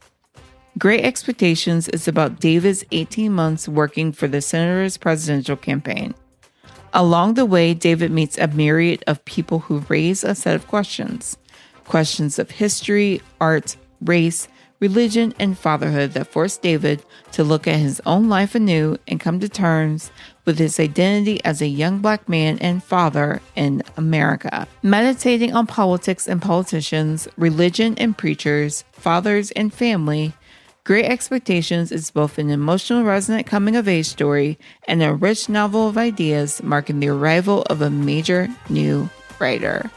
Great Expectations is about David's 18 months working for the senator's presidential campaign. Along the way, David meets a myriad of people who raise a set of questions. Questions of history, art, race, religion, and fatherhood that force David to look at his own life anew and come to terms with his identity as a young Black man and father in America. Meditating on politics and politicians, religion and preachers, fathers and family, Great Expectations is both an emotional, resonant coming-of-age story and a rich novel of ideas marking the arrival of a major new writer.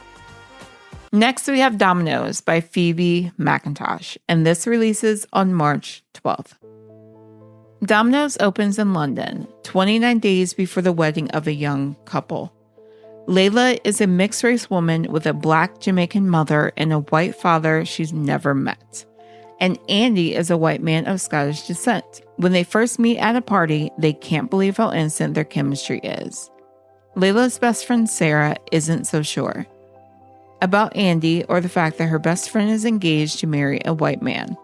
Next, we have Dominoes by Phoebe McIntosh, and this releases on March 12th. Dominoes opens in London, 29 days before the wedding of a young couple. Layla is a mixed-race woman with a Black Jamaican mother and a white father she's never met. And Andy is a white man of Scottish descent. When they first meet at a party, they can't believe how instant their chemistry is. Layla's best friend Sarah isn't so sure about Andy or the fact that her best friend is engaged to marry a white man.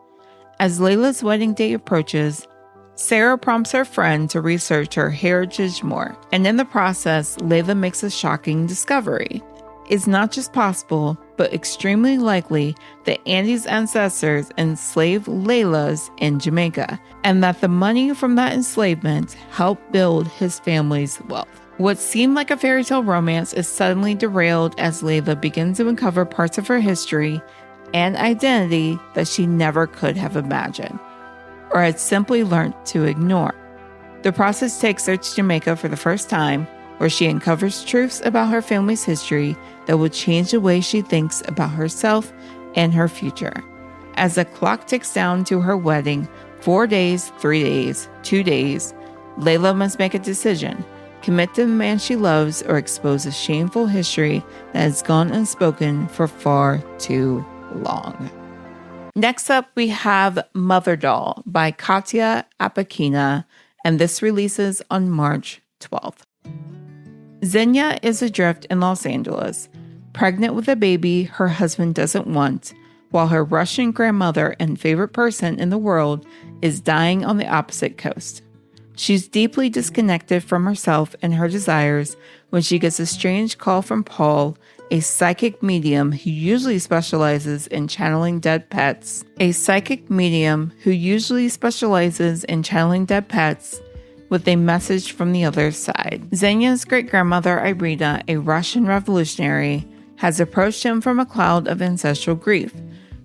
As Layla's wedding day approaches, Sarah prompts her friend to research her heritage more, and in the process, Layla makes a shocking discovery. It's not just possible, but extremely likely that Andy's ancestors enslaved Layla's in Jamaica, and that the money from that enslavement helped build his family's wealth. What seemed like a fairy tale romance is suddenly derailed as Layla begins to uncover parts of her history and identity that she never could have imagined, or had simply learned to ignore. The process takes her to Jamaica for the first time, where she uncovers truths about her family's history that will change the way she thinks about herself and her future. As the clock ticks down to her wedding, 4 days, 3 days, 2 days, Layla must make a decision: commit to the man she loves or expose a shameful history that has gone unspoken for far too long. Next up, we have Mother Doll by Katya Apakina, and this releases on March 12th. Xenia is adrift in Los Angeles, pregnant with a baby her husband doesn't want, while her Russian grandmother and favorite person in the world is dying on the opposite coast. She's deeply disconnected from herself and her desires when she gets a strange call from Paul, a psychic medium who usually specializes in channeling dead pets. With a message from the other side. Xenia's great-grandmother, Irina, a Russian revolutionary, has approached him from a cloud of ancestral grief,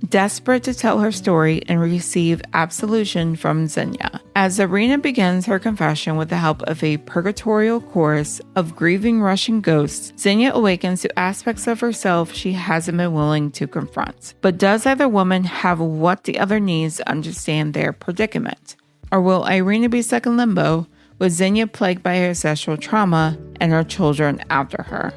desperate to tell her story and receive absolution from Xenia. As Irina begins her confession with the help of a purgatorial chorus of grieving Russian ghosts, Xenia awakens to aspects of herself she hasn't been willing to confront. But does either woman have what the other needs to understand their predicament? Or will Irina be stuck in limbo, with Xenia plagued by her ancestral trauma and her children after her?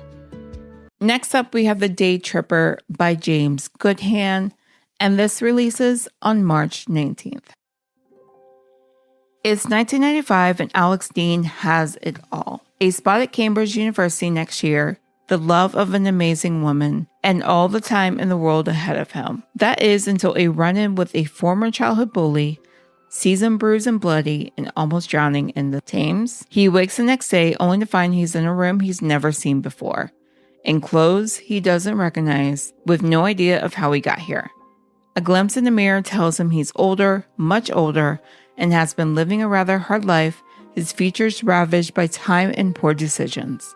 Next up, we have The Day Tripper by James Goodhand, and this releases on March 19th. It's 1995 and Alex Dean has it all. A spot at Cambridge University next year, the love of an amazing woman, and all the time in the world ahead of him. That is until a run-in with a former childhood bully sees him bruised and bloody and almost drowning in the Thames. He wakes the next day only to find he's in a room he's never seen before, in clothes he doesn't recognize, with no idea of how he got here. A glimpse in the mirror tells him he's older, much older, and has been living a rather hard life, his features ravaged by time and poor decisions.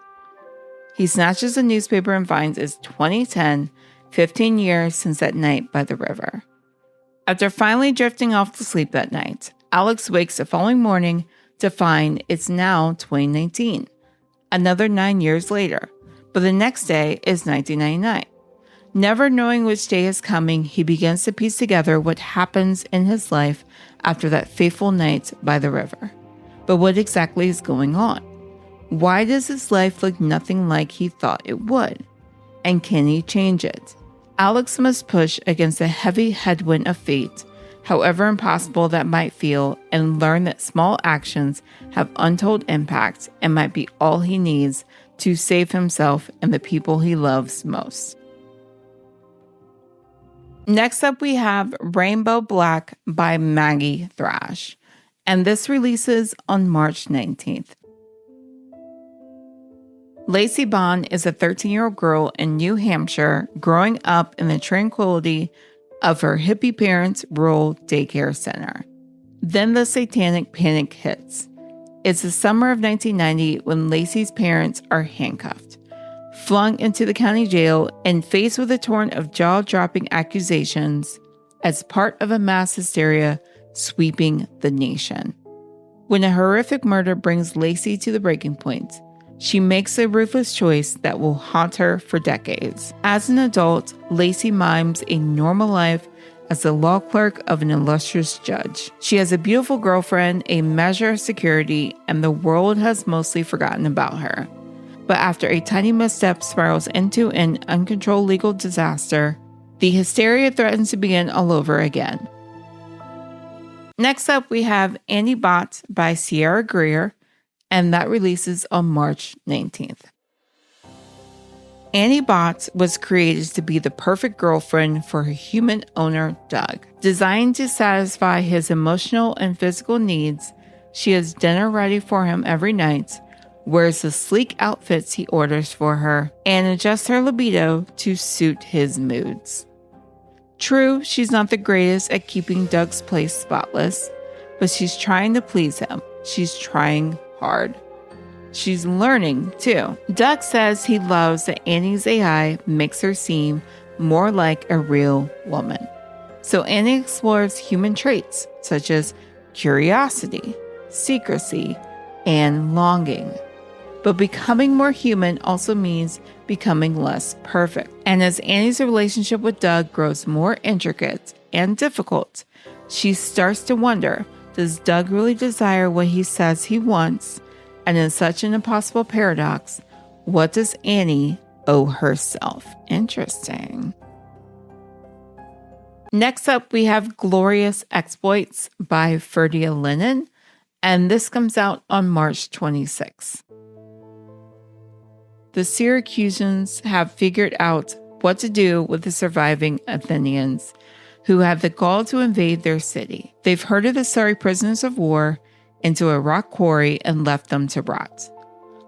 He snatches a newspaper and finds it's 2010, 15 years since that night by the river. After finally drifting off to sleep that night, Alex wakes the following morning to find it's now 2019, another 9 years later, but the next day is 1999. Never knowing which day is coming, he begins to piece together what happens in his life after that fateful night by the river. But what exactly is going on? Why does his life look nothing like he thought it would? And can he change it? Alex must push against the heavy headwind of fate, however impossible that might feel, and learn that small actions have untold impact and might be all he needs to save himself and the people he loves most. Next up, we have Rainbow Black by Maggie Thrash, and this releases on March 19th. Lacey Bond is a 13-year-old girl in New Hampshire growing up in the tranquility of her hippie parents' rural daycare center. Then the satanic panic hits. It's the summer of 1990 when Lacey's parents are handcuffed, flung into the county jail, and faced with a torrent of jaw-dropping accusations as part of a mass hysteria sweeping the nation. When a horrific murder brings Lacey to the breaking point, she makes a ruthless choice that will haunt her for decades. As an adult, Lacey mimes a normal life as the law clerk of an illustrious judge. She has a beautiful girlfriend, a measure of security, and the world has mostly forgotten about her. But after a tiny misstep spirals into an uncontrolled legal disaster, the hysteria threatens to begin all over again. Next up, we have Annie Bot by Sierra Greer, and that releases on March 19th. Annie Bot was created to be the perfect girlfriend for her human owner, Doug. Designed to satisfy his emotional and physical needs, she has dinner ready for him every night, wears the sleek outfits he orders for her, and adjusts her libido to suit his moods. True, she's not the greatest at keeping Doug's place spotless, but she's trying to please him. She's trying hard. She's learning, too. Doug says he loves that Annie's AI makes her seem more like a real woman. So Annie explores human traits such as curiosity, secrecy, and longing. But becoming more human also means becoming less perfect. And as Annie's relationship with Doug grows more intricate and difficult, she starts to wonder, does Doug really desire what he says he wants? And in such an impossible paradox, what does Annie owe herself? Interesting. Next up, we have Glorious Exploits by Ferdia Lennon, and this comes out on March 26th. The Syracusans have figured out what to do with the surviving Athenians, who have the gall to invade their city. They've herded the sorry prisoners of war into a rock quarry and left them to rot.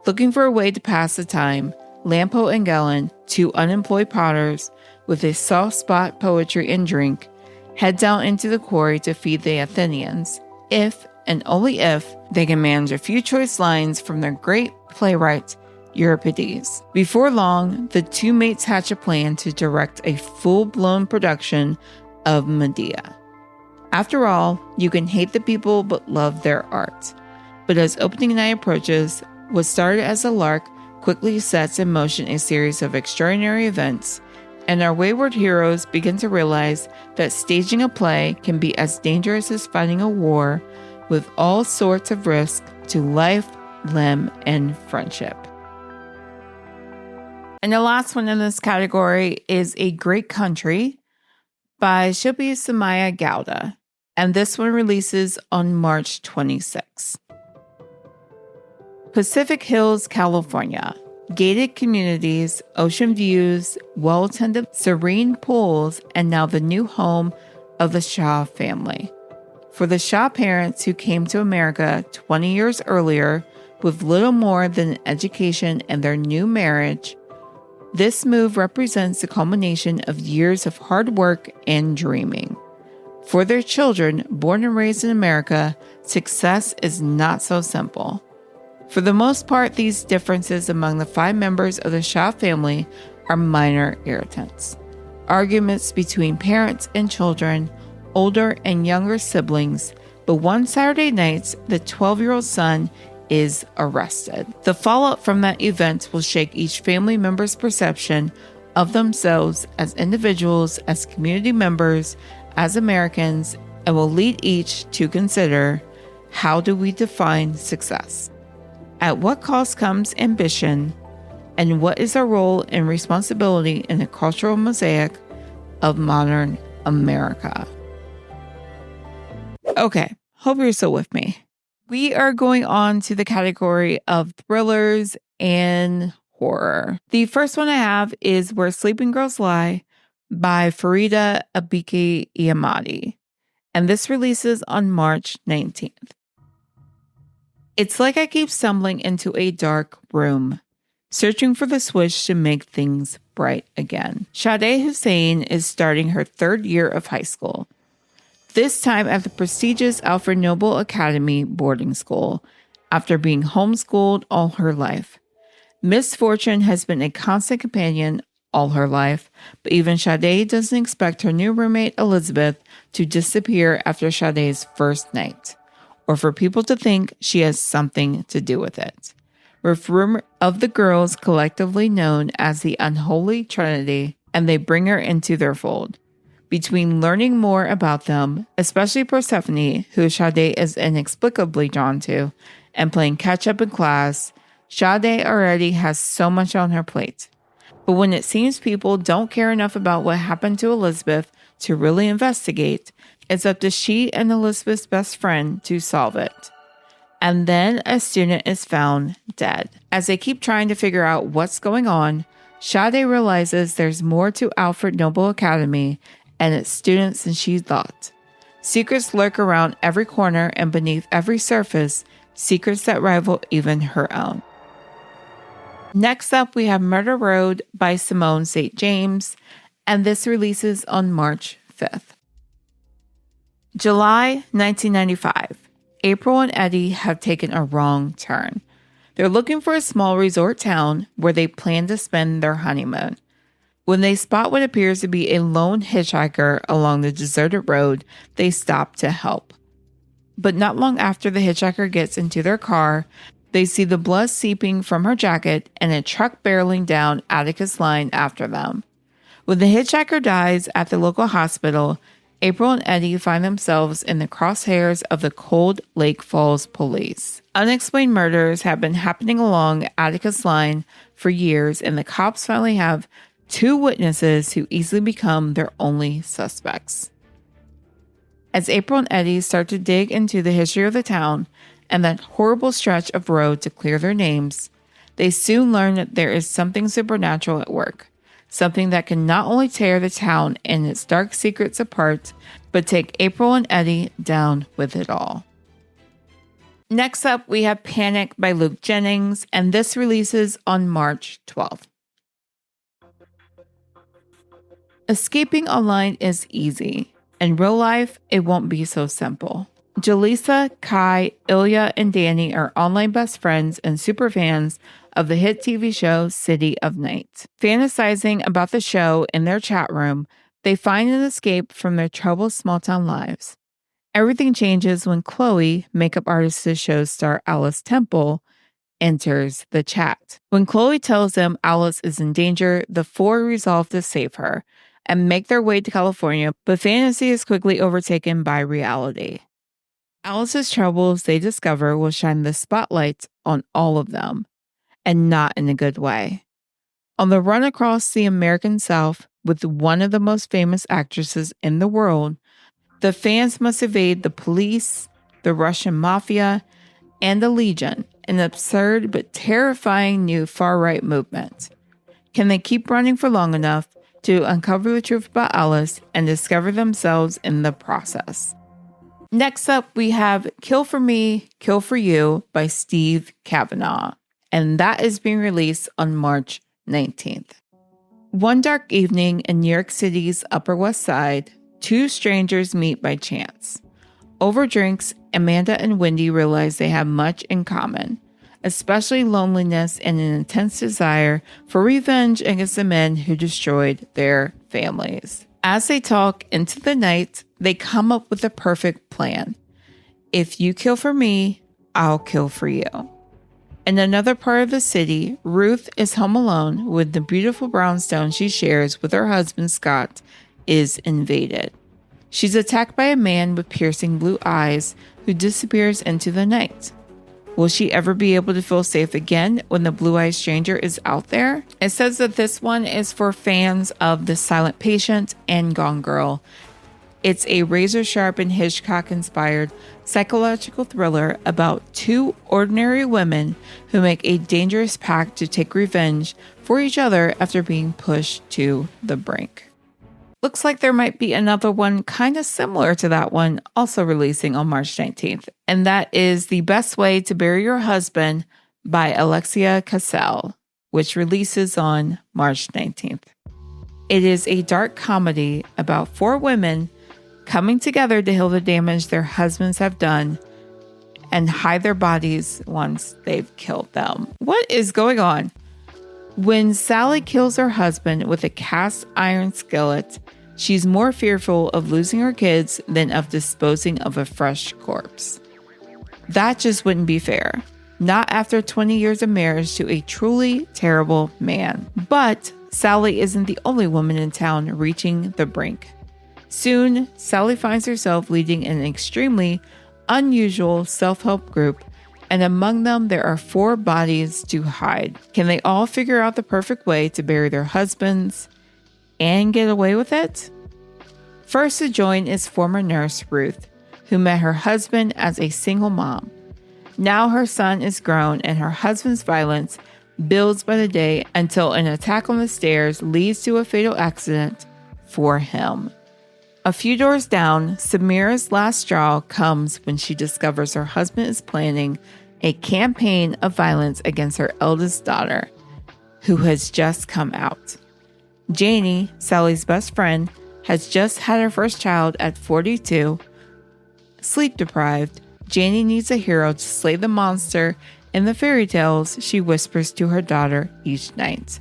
Looking for a way to pass the time, Lampo and Gellin, two unemployed potters with a soft spot poetry and drink, head down into the quarry to feed the Athenians, if, and only if, they can manage a few choice lines from their great playwright, Euripides. Before long, the two mates hatch a plan to direct a full-blown production of Medea. After all, you can hate the people but love their art. But as opening night approaches, what started as a lark quickly sets in motion a series of extraordinary events, and our wayward heroes begin to realize that staging a play can be as dangerous as fighting a war, with all sorts of risk to life, limb, and friendship. And the last one in this category is A Great Country by Shobhi Somaya Gowda. and this one releases on March 26. Pacific Hills, California. Gated communities, ocean views, well-attended serene pools, and now the new home of the Shaw family. For the Shaw parents who came to America 20 years earlier with little more than an education and their new marriage, this move represents the culmination of years of hard work and dreaming. For their children, born and raised in America, success is not so simple. For the most part, these differences among the 5 members of the Shaw family are minor irritants. Arguments between parents and children, older and younger siblings, but one Saturday night, the 12-year-old son is arrested. The fallout from that event will shake each family member's perception of themselves as individuals, as community members, as Americans, and will lead each to consider, how do we define success? At what cost comes ambition? And what is our role and responsibility in the cultural mosaic of modern America? Okay, hope you're still with me. We are going on to the category of thrillers and horror. The first one I have is Where Sleeping Girls Lie by Farida Abiki Iamadi, and this releases on March 19th. It's like I keep stumbling into a dark room, searching for the switch to make things bright again. Sade Hussein is starting her 3rd year of high school, this time at the prestigious Alfred Nobel Academy boarding school, after being homeschooled all her life. Misfortune has been a constant companion all her life, but even Sade doesn't expect her new roommate Elizabeth to disappear after Sade's first night, or for people to think she has something to do with it. With rumor of the girls collectively known as the Unholy Trinity, and they bring her into their fold. Between learning more about them, especially Persephone, who Sade is inexplicably drawn to, and playing catch-up in class, Sade already has so much on her plate. But when it seems people don't care enough about what happened to Elizabeth to really investigate, it's up to she and Elizabeth's best friend to solve it. And then a student is found dead. As they keep trying to figure out what's going on, Sade realizes there's more to Alfred Nobel Academy and its students than she thought. Secrets lurk around every corner and beneath every surface, secrets that rival even her own. Next up, we have Murder Road by Simone St. James, and this releases on March 5th. July 1995. April and Eddie have taken a wrong turn. They're looking for a small resort town where they plan to spend their honeymoon. When they spot what appears to be a lone hitchhiker along the deserted road, they stop to help. But not long after the hitchhiker gets into their car, they see the blood seeping from her jacket and a truck barreling down Atticus Line after them. When the hitchhiker dies at the local hospital, April and Eddie find themselves in the crosshairs of the Cold Lake Falls police. Unexplained murders have been happening along Atticus Line for years, and the cops finally have 2 witnesses who easily become their only suspects. As April and Eddie start to dig into the history of the town and that horrible stretch of road to clear their names, they soon learn that there is something supernatural at work, something that can not only tear the town and its dark secrets apart, but take April and Eddie down with it all. Next up, we have Panic by Luke Jennings, and this releases on March 12th. Escaping online is easy. In real life, it won't be so simple. Jaleesa, Kai, Ilya, and Danny are online best friends and superfans of the hit TV show City of Night. Fantasizing about the show in their chat room, they find an escape from their troubled small-town lives. Everything changes when Chloe, makeup artist of the show's star Alice Temple, enters the chat. When Chloe tells them Alice is in danger, the 4 resolve to save her and make their way to California, but fantasy is quickly overtaken by reality. Alice's troubles, they discover, will shine the spotlight on all of them, and not in a good way. On the run across the American South with one of the most famous actresses in the world, The fans must evade the police, the Russian mafia, and the Legion, an absurd but terrifying new far-right movement. Can they keep running for long enough to uncover the truth about Alice and discover themselves in the process? Next up, we have Kill for Me, Kill for You by Steve Kavanaugh, and that is being released on March 19th. One dark evening in New York City's Upper West Side, two strangers meet by chance. Over drinks, Amanda and Wendy realize they have much in common, especially loneliness and an intense desire for revenge against the men who destroyed their families. As they talk into the night, they come up with the perfect plan. If you kill for me, I'll kill for you. In another part of the city, Ruth is home alone when the beautiful brownstone she shares with her husband Scott is invaded. She's attacked by a man with piercing blue eyes who disappears into the night. Will she ever be able to feel safe again when the blue-eyed stranger is out there? It says that this one is for fans of The Silent Patient and Gone Girl. It's a razor-sharp and Hitchcock-inspired psychological thriller about two ordinary women who make a dangerous pact to take revenge for each other after being pushed to the brink. Looks like there might be another one kind of similar to that one also releasing on March 19th, and that is The Best Way to Bury Your Husband by Alexia Cassell, which releases on March 19th. It is a dark comedy about four women coming together to heal the damage their husbands have done and hide their bodies once they've killed them. What is going on? When Sally kills her husband with a cast iron skillet, she's more fearful of losing her kids than of disposing of a fresh corpse. That just wouldn't be fair. Not after 20 years of marriage to a truly terrible man. But Sally isn't the only woman in town reaching the brink. Soon, Sally finds herself leading an extremely unusual self-help group, and among them there are four bodies to hide. Can they all figure out the perfect way to bury their husbands and get away with it? First to join is former nurse Ruth, who met her husband as a single mom. Now her son is grown and her husband's violence builds by the day until an attack on the stairs leads to a fatal accident for him. A few doors down, Samira's last straw comes when she discovers her husband is planning a campaign of violence against her eldest daughter, who has just come out. Janie, Sally's best friend, has just had her first child at 42. Sleep deprived, Janie needs a hero to slay the monster in the fairy tales she whispers to her daughter each night.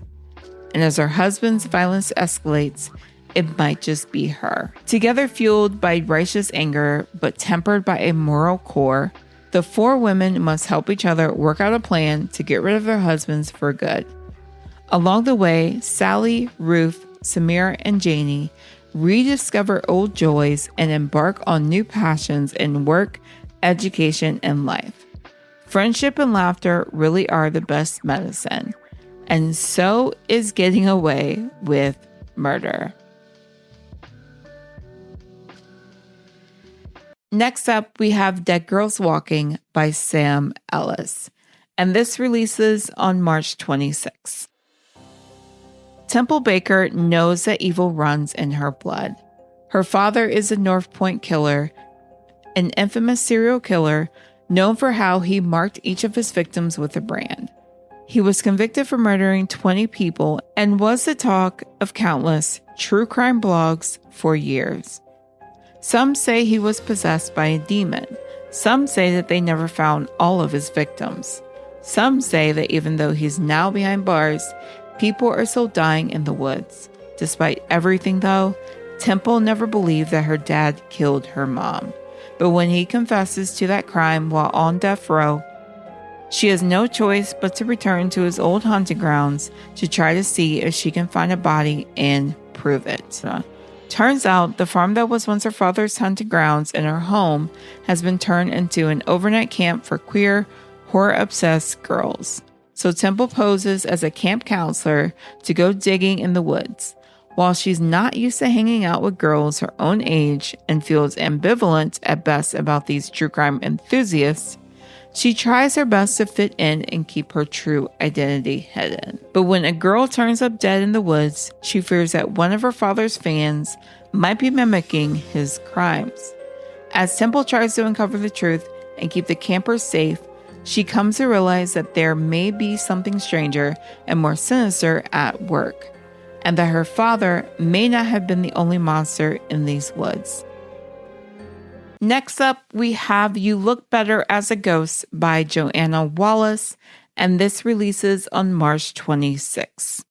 And as her husband's violence escalates, it might just be her. Together fueled by righteous anger, but tempered by a moral core, the four women must help each other work out a plan to get rid of their husbands for good. Along the way, Sally, Ruth, Samira, and Janie rediscover old joys and embark on new passions in work, education, and life. Friendship and laughter really are the best medicine, and so is getting away with murder. Next up, we have Dead Girls Walking by Sam Ellis, and this releases on March 26th. Temple Baker knows that evil runs in her blood. Her father is a North Point killer, an infamous serial killer known for how he marked each of his victims with a brand. He was convicted for murdering 20 people and was the talk of countless true crime blogs for years. Some say he was possessed by a demon. Some say that they never found all of his victims. Some say that even though he's now behind bars, people are still dying in the woods. Despite everything though, Temple never believed that her dad killed her mom. But when he confesses to that crime while on death row, she has no choice but to return to his old hunting grounds to try to see if she can find a body and prove it. Turns out the farm that was once her father's hunting grounds and her home has been turned into an overnight camp for queer, horror-obsessed girls. So Temple poses as a camp counselor to go digging in the woods. While she's not used to hanging out with girls her own age and feels ambivalent at best about these true crime enthusiasts, she tries her best to fit in and keep her true identity hidden. But when a girl turns up dead in the woods, she fears that one of her father's fans might be mimicking his crimes. As Temple tries to uncover the truth and keep the campers safe, she comes to realize that there may be something stranger and more sinister at work, and that her father may not have been the only monster in these woods. Next up, we have You Look Better as a Ghost by Joanna Wallace, and this releases on March 26.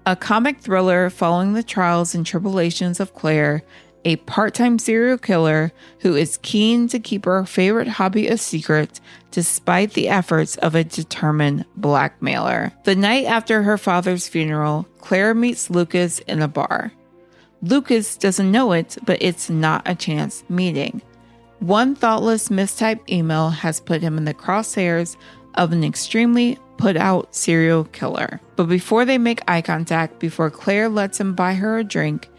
A comic thriller following the trials and tribulations of Claire, a part-time serial killer who is keen to keep her favorite hobby a secret despite the efforts of a determined blackmailer. The night after her father's funeral, Claire meets Lucas in a bar. Lucas doesn't know it, but it's not a chance meeting. One thoughtless mistyped email has put him in the crosshairs of an extremely put-out serial killer. But before they make eye contact, before Claire lets him buy her a drink,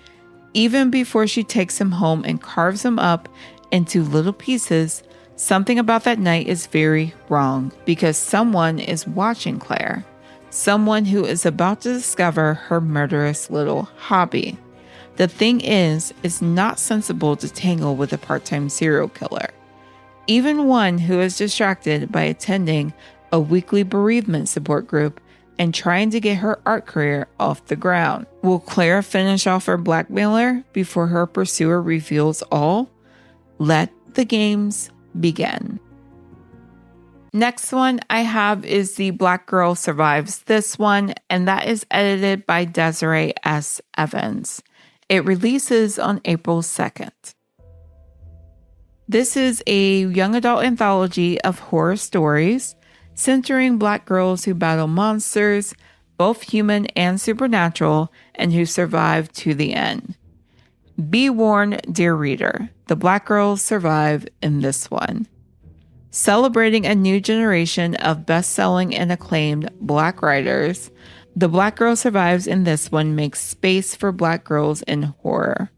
even before she takes him home and carves him up into little pieces, something about that night is very wrong because someone is watching Claire. Someone who is about to discover her murderous little hobby. The thing is, it's not sensible to tangle with a part-time serial killer, even one who is distracted by attending a weekly bereavement support group and trying to get her art career off the ground. Will Claire finish off her blackmailer before her pursuer reveals all? Let the games begin. Next one I have is The Black Girl Survives This One, and that is edited by Desiree S. Evans. It releases on April 2nd. This is a young adult anthology of horror stories centering Black girls who battle monsters, both human and supernatural, and who survive to the end. Be warned, dear reader, the Black girls survive in this one. Celebrating a new generation of best-selling and acclaimed Black writers, The Black Girl Survives in this one makes space for Black girls in horror.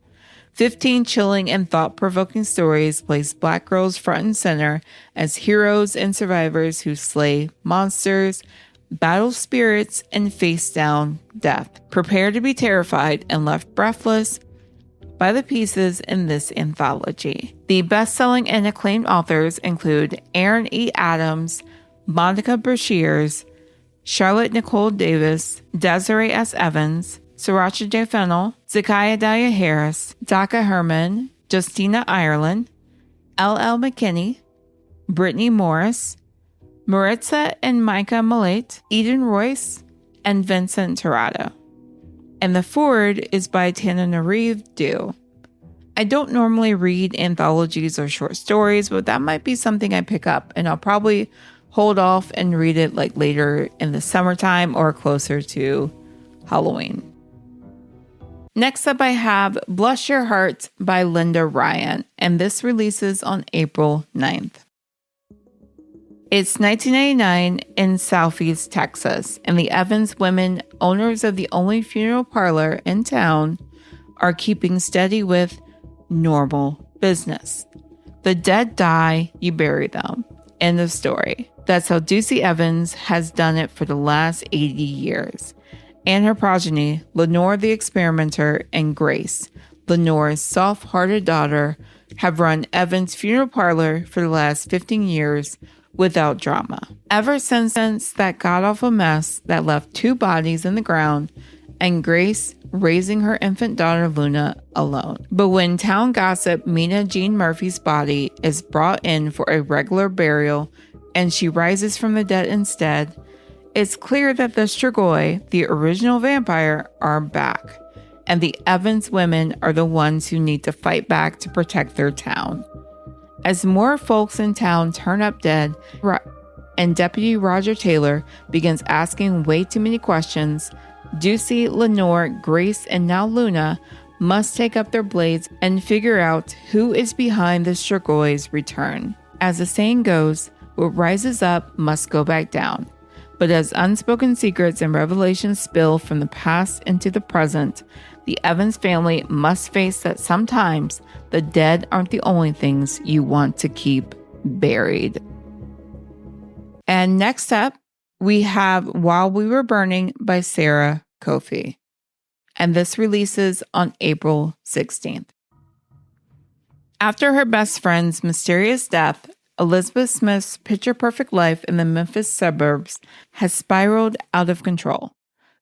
15 chilling and thought-provoking stories place Black girls front and center as heroes and survivors who slay monsters, battle spirits, and face down death. Prepare to be terrified and left breathless by the pieces in this anthology. The best-selling and acclaimed authors include Erin E. Adams, Monica Brashears, Charlotte Nicole Davis, Desiree S. Evans, Sriracha J. Fennell, Zakiya Dahlia Harris, Daka Herman, Justina Ireland, L.L. McKinney, Brittany Morris, Maritza and Micah Malate, Eden Royce, and Vincent Tirado. And the foreword is by Tananarive Due. I don't normally read anthologies or short stories, but that might be something I pick up, and I'll probably hold off and read it like later in the summertime or closer to Halloween. Next up I have Blush Your Heart by Linda Ryan, and this releases on April 9th. It's 1999 in Southeast Texas, and the Evans women, owners of the only funeral parlor in town, are keeping steady with normal business. The dead die, you bury them. End of story. That's how Ducey Evans has done it for the last 80 years. And her progeny, Lenore the Experimenter and Grace, Lenore's soft-hearted daughter, have run Evans' funeral parlor for the last 15 years without drama. Ever since that god-awful mess that left 2 bodies in the ground and Grace raising her infant daughter Luna alone. But when town gossip Mina Jean Murphy's body is brought in for a regular burial and she rises from the dead instead, it's clear that the Strigoi, the original vampire, are back, and the Evans women are the ones who need to fight back to protect their town. As more folks in town turn up dead, and Deputy Roger Taylor begins asking way too many questions, Ducey, Lenore, Grace, and now Luna must take up their blades and figure out who is behind the Strigoi's return. As the saying goes, what rises up must go back down. But as unspoken secrets and revelations spill from the past into the present, the Evans family must face that sometimes the dead aren't the only things you want to keep buried. And next up, we have While We Were Burning by Sarah Kofi. And this releases on April 16th. After her best friend's mysterious death, Elizabeth Smith's picture-perfect life in the Memphis suburbs has spiraled out of control.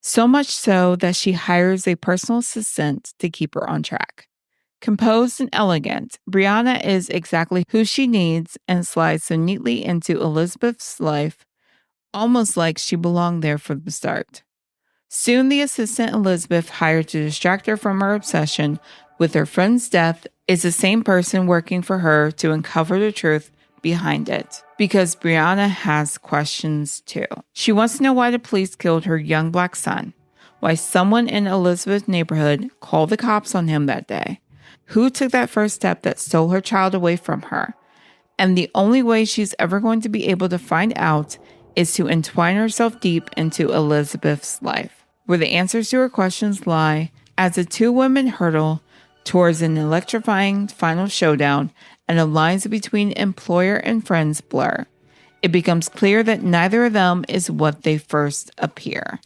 So much so that she hires a personal assistant to keep her on track. Composed and elegant, Brianna is exactly who she needs and slides so neatly into Elizabeth's life, almost like she belonged there from the start. Soon the assistant Elizabeth hired to distract her from her obsession with her friend's death is the same person working for her to uncover the truth behind it, because Brianna has questions too. She wants to know why the police killed her young black son, why someone in Elizabeth's neighborhood called the cops on him that day, who took that first step that stole her child away from her, and the only way she's ever going to be able to find out is to entwine herself deep into Elizabeth's life, where the answers to her questions lie as the two women hurtle towards an electrifying final showdown and the lines between employer and friends blur. It becomes clear that neither of them is what they first appear.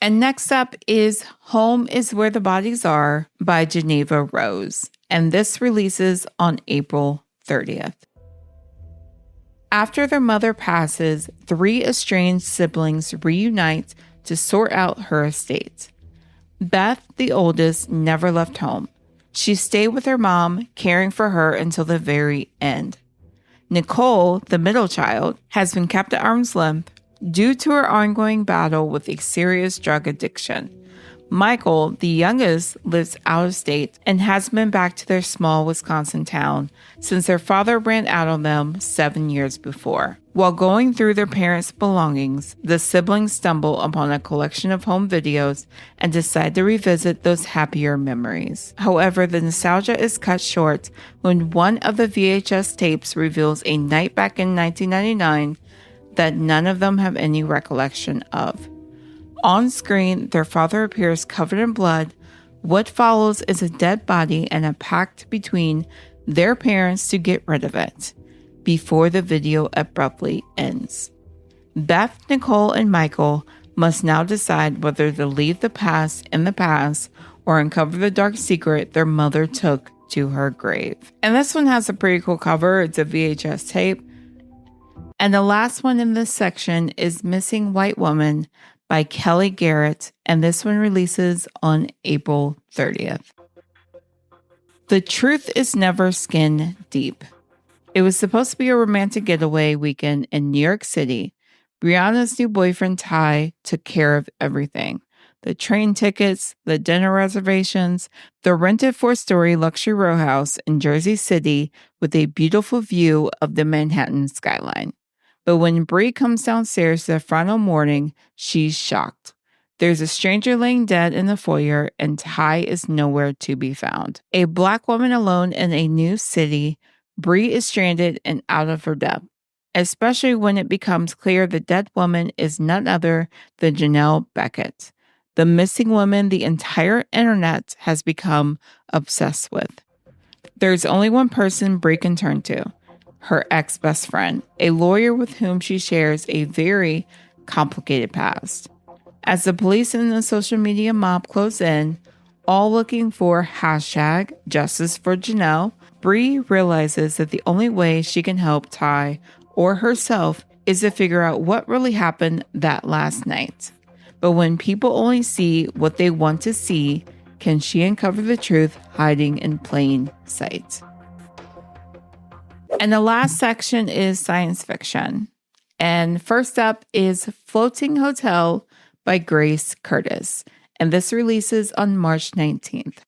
And next up is Home is Where the Bodies Are by Geneva Rose, and this releases on April 30th. After their mother passes, 3 estranged siblings reunite to sort out her estate. Beth, the oldest, never left home. She stayed with her mom, caring for her until the very end. Nicole, the middle child, has been kept at arm's length due to her ongoing battle with a serious drug addiction. Michael, the youngest, lives out of state and has been back to their small Wisconsin town since their father ran out on them 7 years before. While going through their parents' belongings, the siblings stumble upon a collection of home videos and decide to revisit those happier memories. However, the nostalgia is cut short when one of the VHS tapes reveals a night back in 1999 that none of them have any recollection of. On screen, their father appears covered in blood. What follows is a dead body and a pact between their parents to get rid of it, before the video abruptly ends. Beth, Nicole, and Michael must now decide whether to leave the past in the past or uncover the dark secret their mother took to her grave. And this one has a pretty cool cover. It's a VHS tape. And the last one in this section is Missing White Woman by Kelly Garrett, and this one releases on April 30th. The truth is never skin deep. It was supposed to be a romantic getaway weekend in New York City. Brianna's new boyfriend, Ty, took care of everything. The train tickets, the dinner reservations, the rented 4-story luxury row house in Jersey City with a beautiful view of the Manhattan skyline. But when Bree comes downstairs the final morning, she's shocked. There's a stranger laying dead in the foyer, and Ty is nowhere to be found. A black woman alone in a new city, Bree is stranded and out of her depth, especially when it becomes clear the dead woman is none other than Janelle Beckett, the missing woman the entire internet has become obsessed with. There's only one person Bree can turn to, her ex-best friend, a lawyer with whom she shares a very complicated past. As the police and the social media mob close in, all looking for #Justice for Janelle, Bree realizes that the only way she can help Ty or herself is to figure out what really happened that last night. But when people only see what they want to see, can she uncover the truth hiding in plain sight? And the last section is science fiction. And first up is Floating Hotel by Grace Curtis. And this releases on March 19th.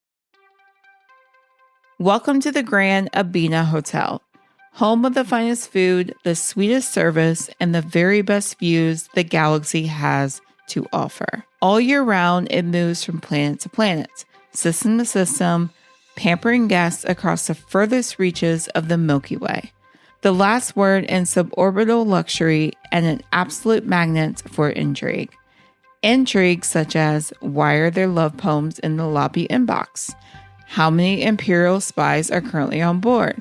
Welcome to the Grand Abina Hotel, home of the finest food, the sweetest service, and the very best views the galaxy has to offer. All year round, it moves from planet to planet, system to system, pampering guests across the furthest reaches of the Milky Way. the last word in suborbital luxury, and an absolute magnet for intrigue. Intrigue such as, why are there love poems in the lobby inbox? How many Imperial spies are currently on board?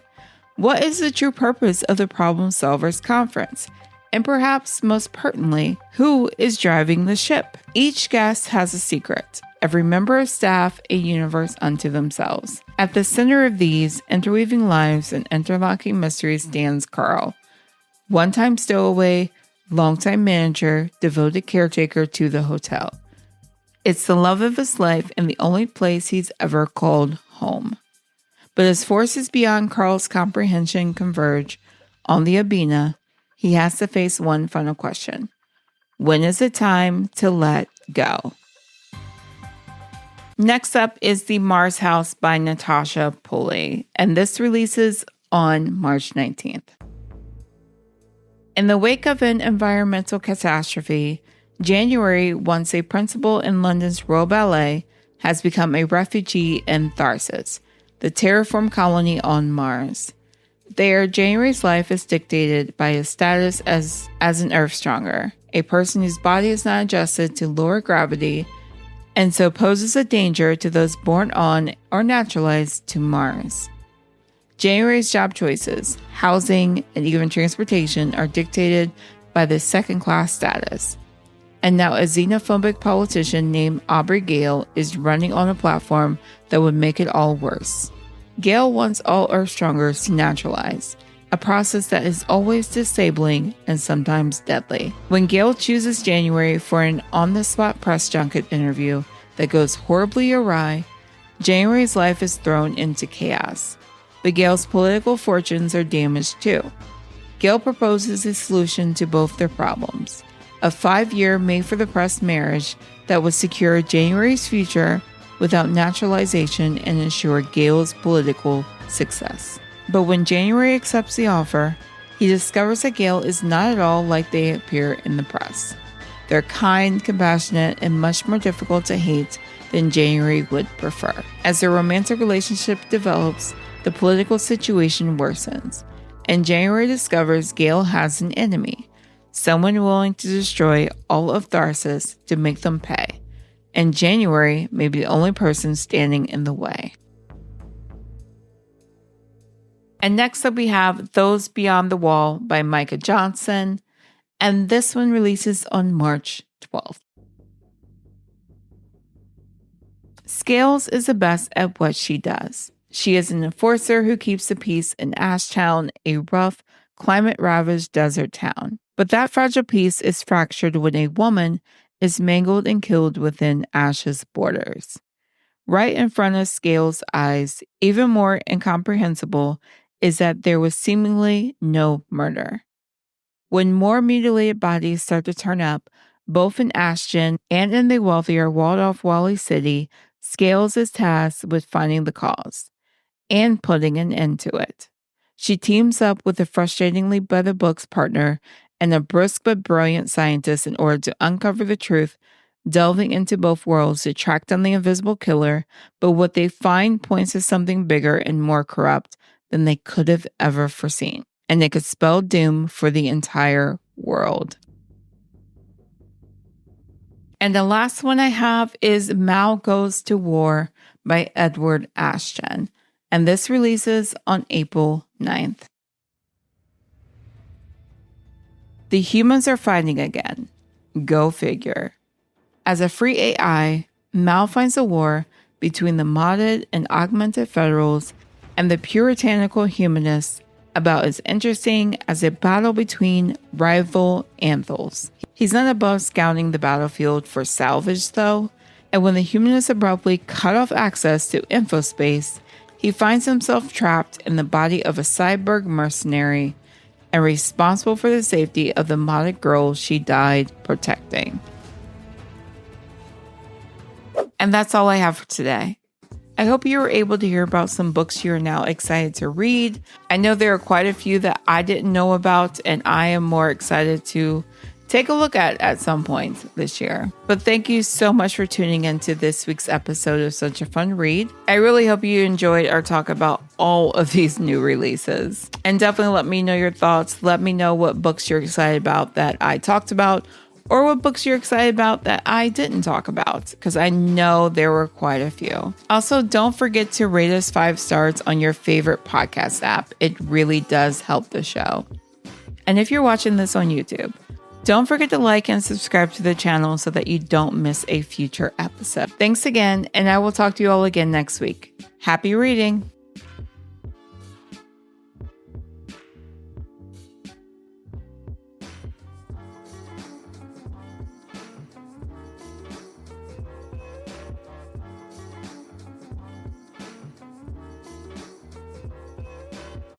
What is the true purpose of the Problem Solvers Conference? And perhaps most pertinently, who is driving the ship? Each guest has a secret. Every member of staff, a universe unto themselves. At the center of these interweaving lives and interlocking mysteries stands Carl, one-time stowaway, longtime manager, devoted caretaker to the hotel. It's the love of his life and the only place he's ever called home. But as forces beyond Carl's comprehension converge on the Abina, he has to face one final question. When is it time to let go? Next up is The Mars House by Natasha Pulley, and this releases on March 19th. In the wake of an environmental catastrophe, January, once a principal in London's Royal Ballet, has become a refugee in Tharsis, the terraformed colony on Mars. There, January's life is dictated by his status as an Earthstronger, a person whose body is not adjusted to lower gravity and so poses a danger to those born on or naturalized to Mars. January's job choices, housing, and even transportation are dictated by this second-class status. And now a xenophobic politician named Aubrey Gale is running on a platform that would make it all worse. Gale wants all Earthstrongers to naturalize, a process that is always disabling and sometimes deadly. When Gale chooses January for an on-the-spot press junket interview that goes horribly awry, January's life is thrown into chaos. But Gale's political fortunes are damaged too. Gale proposes a solution to both their problems, a 5-year made-for-the-press marriage that would secure January's future without naturalization and ensure Gale's political success. But when January accepts the offer, he discovers that Gale is not at all like they appear in the press. They're kind, compassionate, and much more difficult to hate than January would prefer. As their romantic relationship develops, the political situation worsens, and January discovers Gale has an enemy, someone willing to destroy all of Tharsis to make them pay. And January may be the only person standing in the way. And next up we have Those Beyond the Wall by Micah Johnson, and this one releases on March 12th. Scales is the best at what she does. She is an enforcer who keeps the peace in Ashtown, a rough, climate-ravaged desert town. But that fragile peace is fractured when a woman is mangled and killed within Ash's borders. Right in front of Scales' eyes, even more incomprehensible, is that there was seemingly no murder. When more mutilated bodies start to turn up, both in Ashton and in the wealthier walled-off Wally City, Scales is tasked with finding the cause and putting an end to it. She teams up with a frustratingly by-the-books partner and a brisk but brilliant scientist in order to uncover the truth, delving into both worlds to track down the invisible killer, but what they find points to something bigger and more corrupt than they could have ever foreseen, and it could spell doom for the entire world. And the last one I have is Mal Goes to War by Edward Ashton, and this releases on April 9th. The humans are fighting again. Go figure. As a free AI, Mal finds a war between the modded and augmented Federals and the puritanical humanists about as interesting as a battle between rival anthils. He's not above scouting the battlefield for salvage, though, and when the humanists abruptly cut off access to infospace, he finds himself trapped in the body of a cyborg mercenary and responsible for the safety of the modded girl she died protecting. And that's all I have for today. I hope you were able to hear about some books you are now excited to read. I know there are quite a few that I didn't know about, and I am more excited to take a look at some point this year. But thank you so much for tuning into this week's episode of Such a Fun Read. I really hope you enjoyed our talk about all of these new releases. And definitely let me know your thoughts. Let me know what books you're excited about that I talked about, or what books you're excited about that I didn't talk about, because I know there were quite a few. Also, don't forget to rate us 5 stars on your favorite podcast app. It really does help the show. And if you're watching this on YouTube, don't forget to like and subscribe to the channel so that you don't miss a future episode. Thanks again, and I will talk to you all again next week. Happy reading!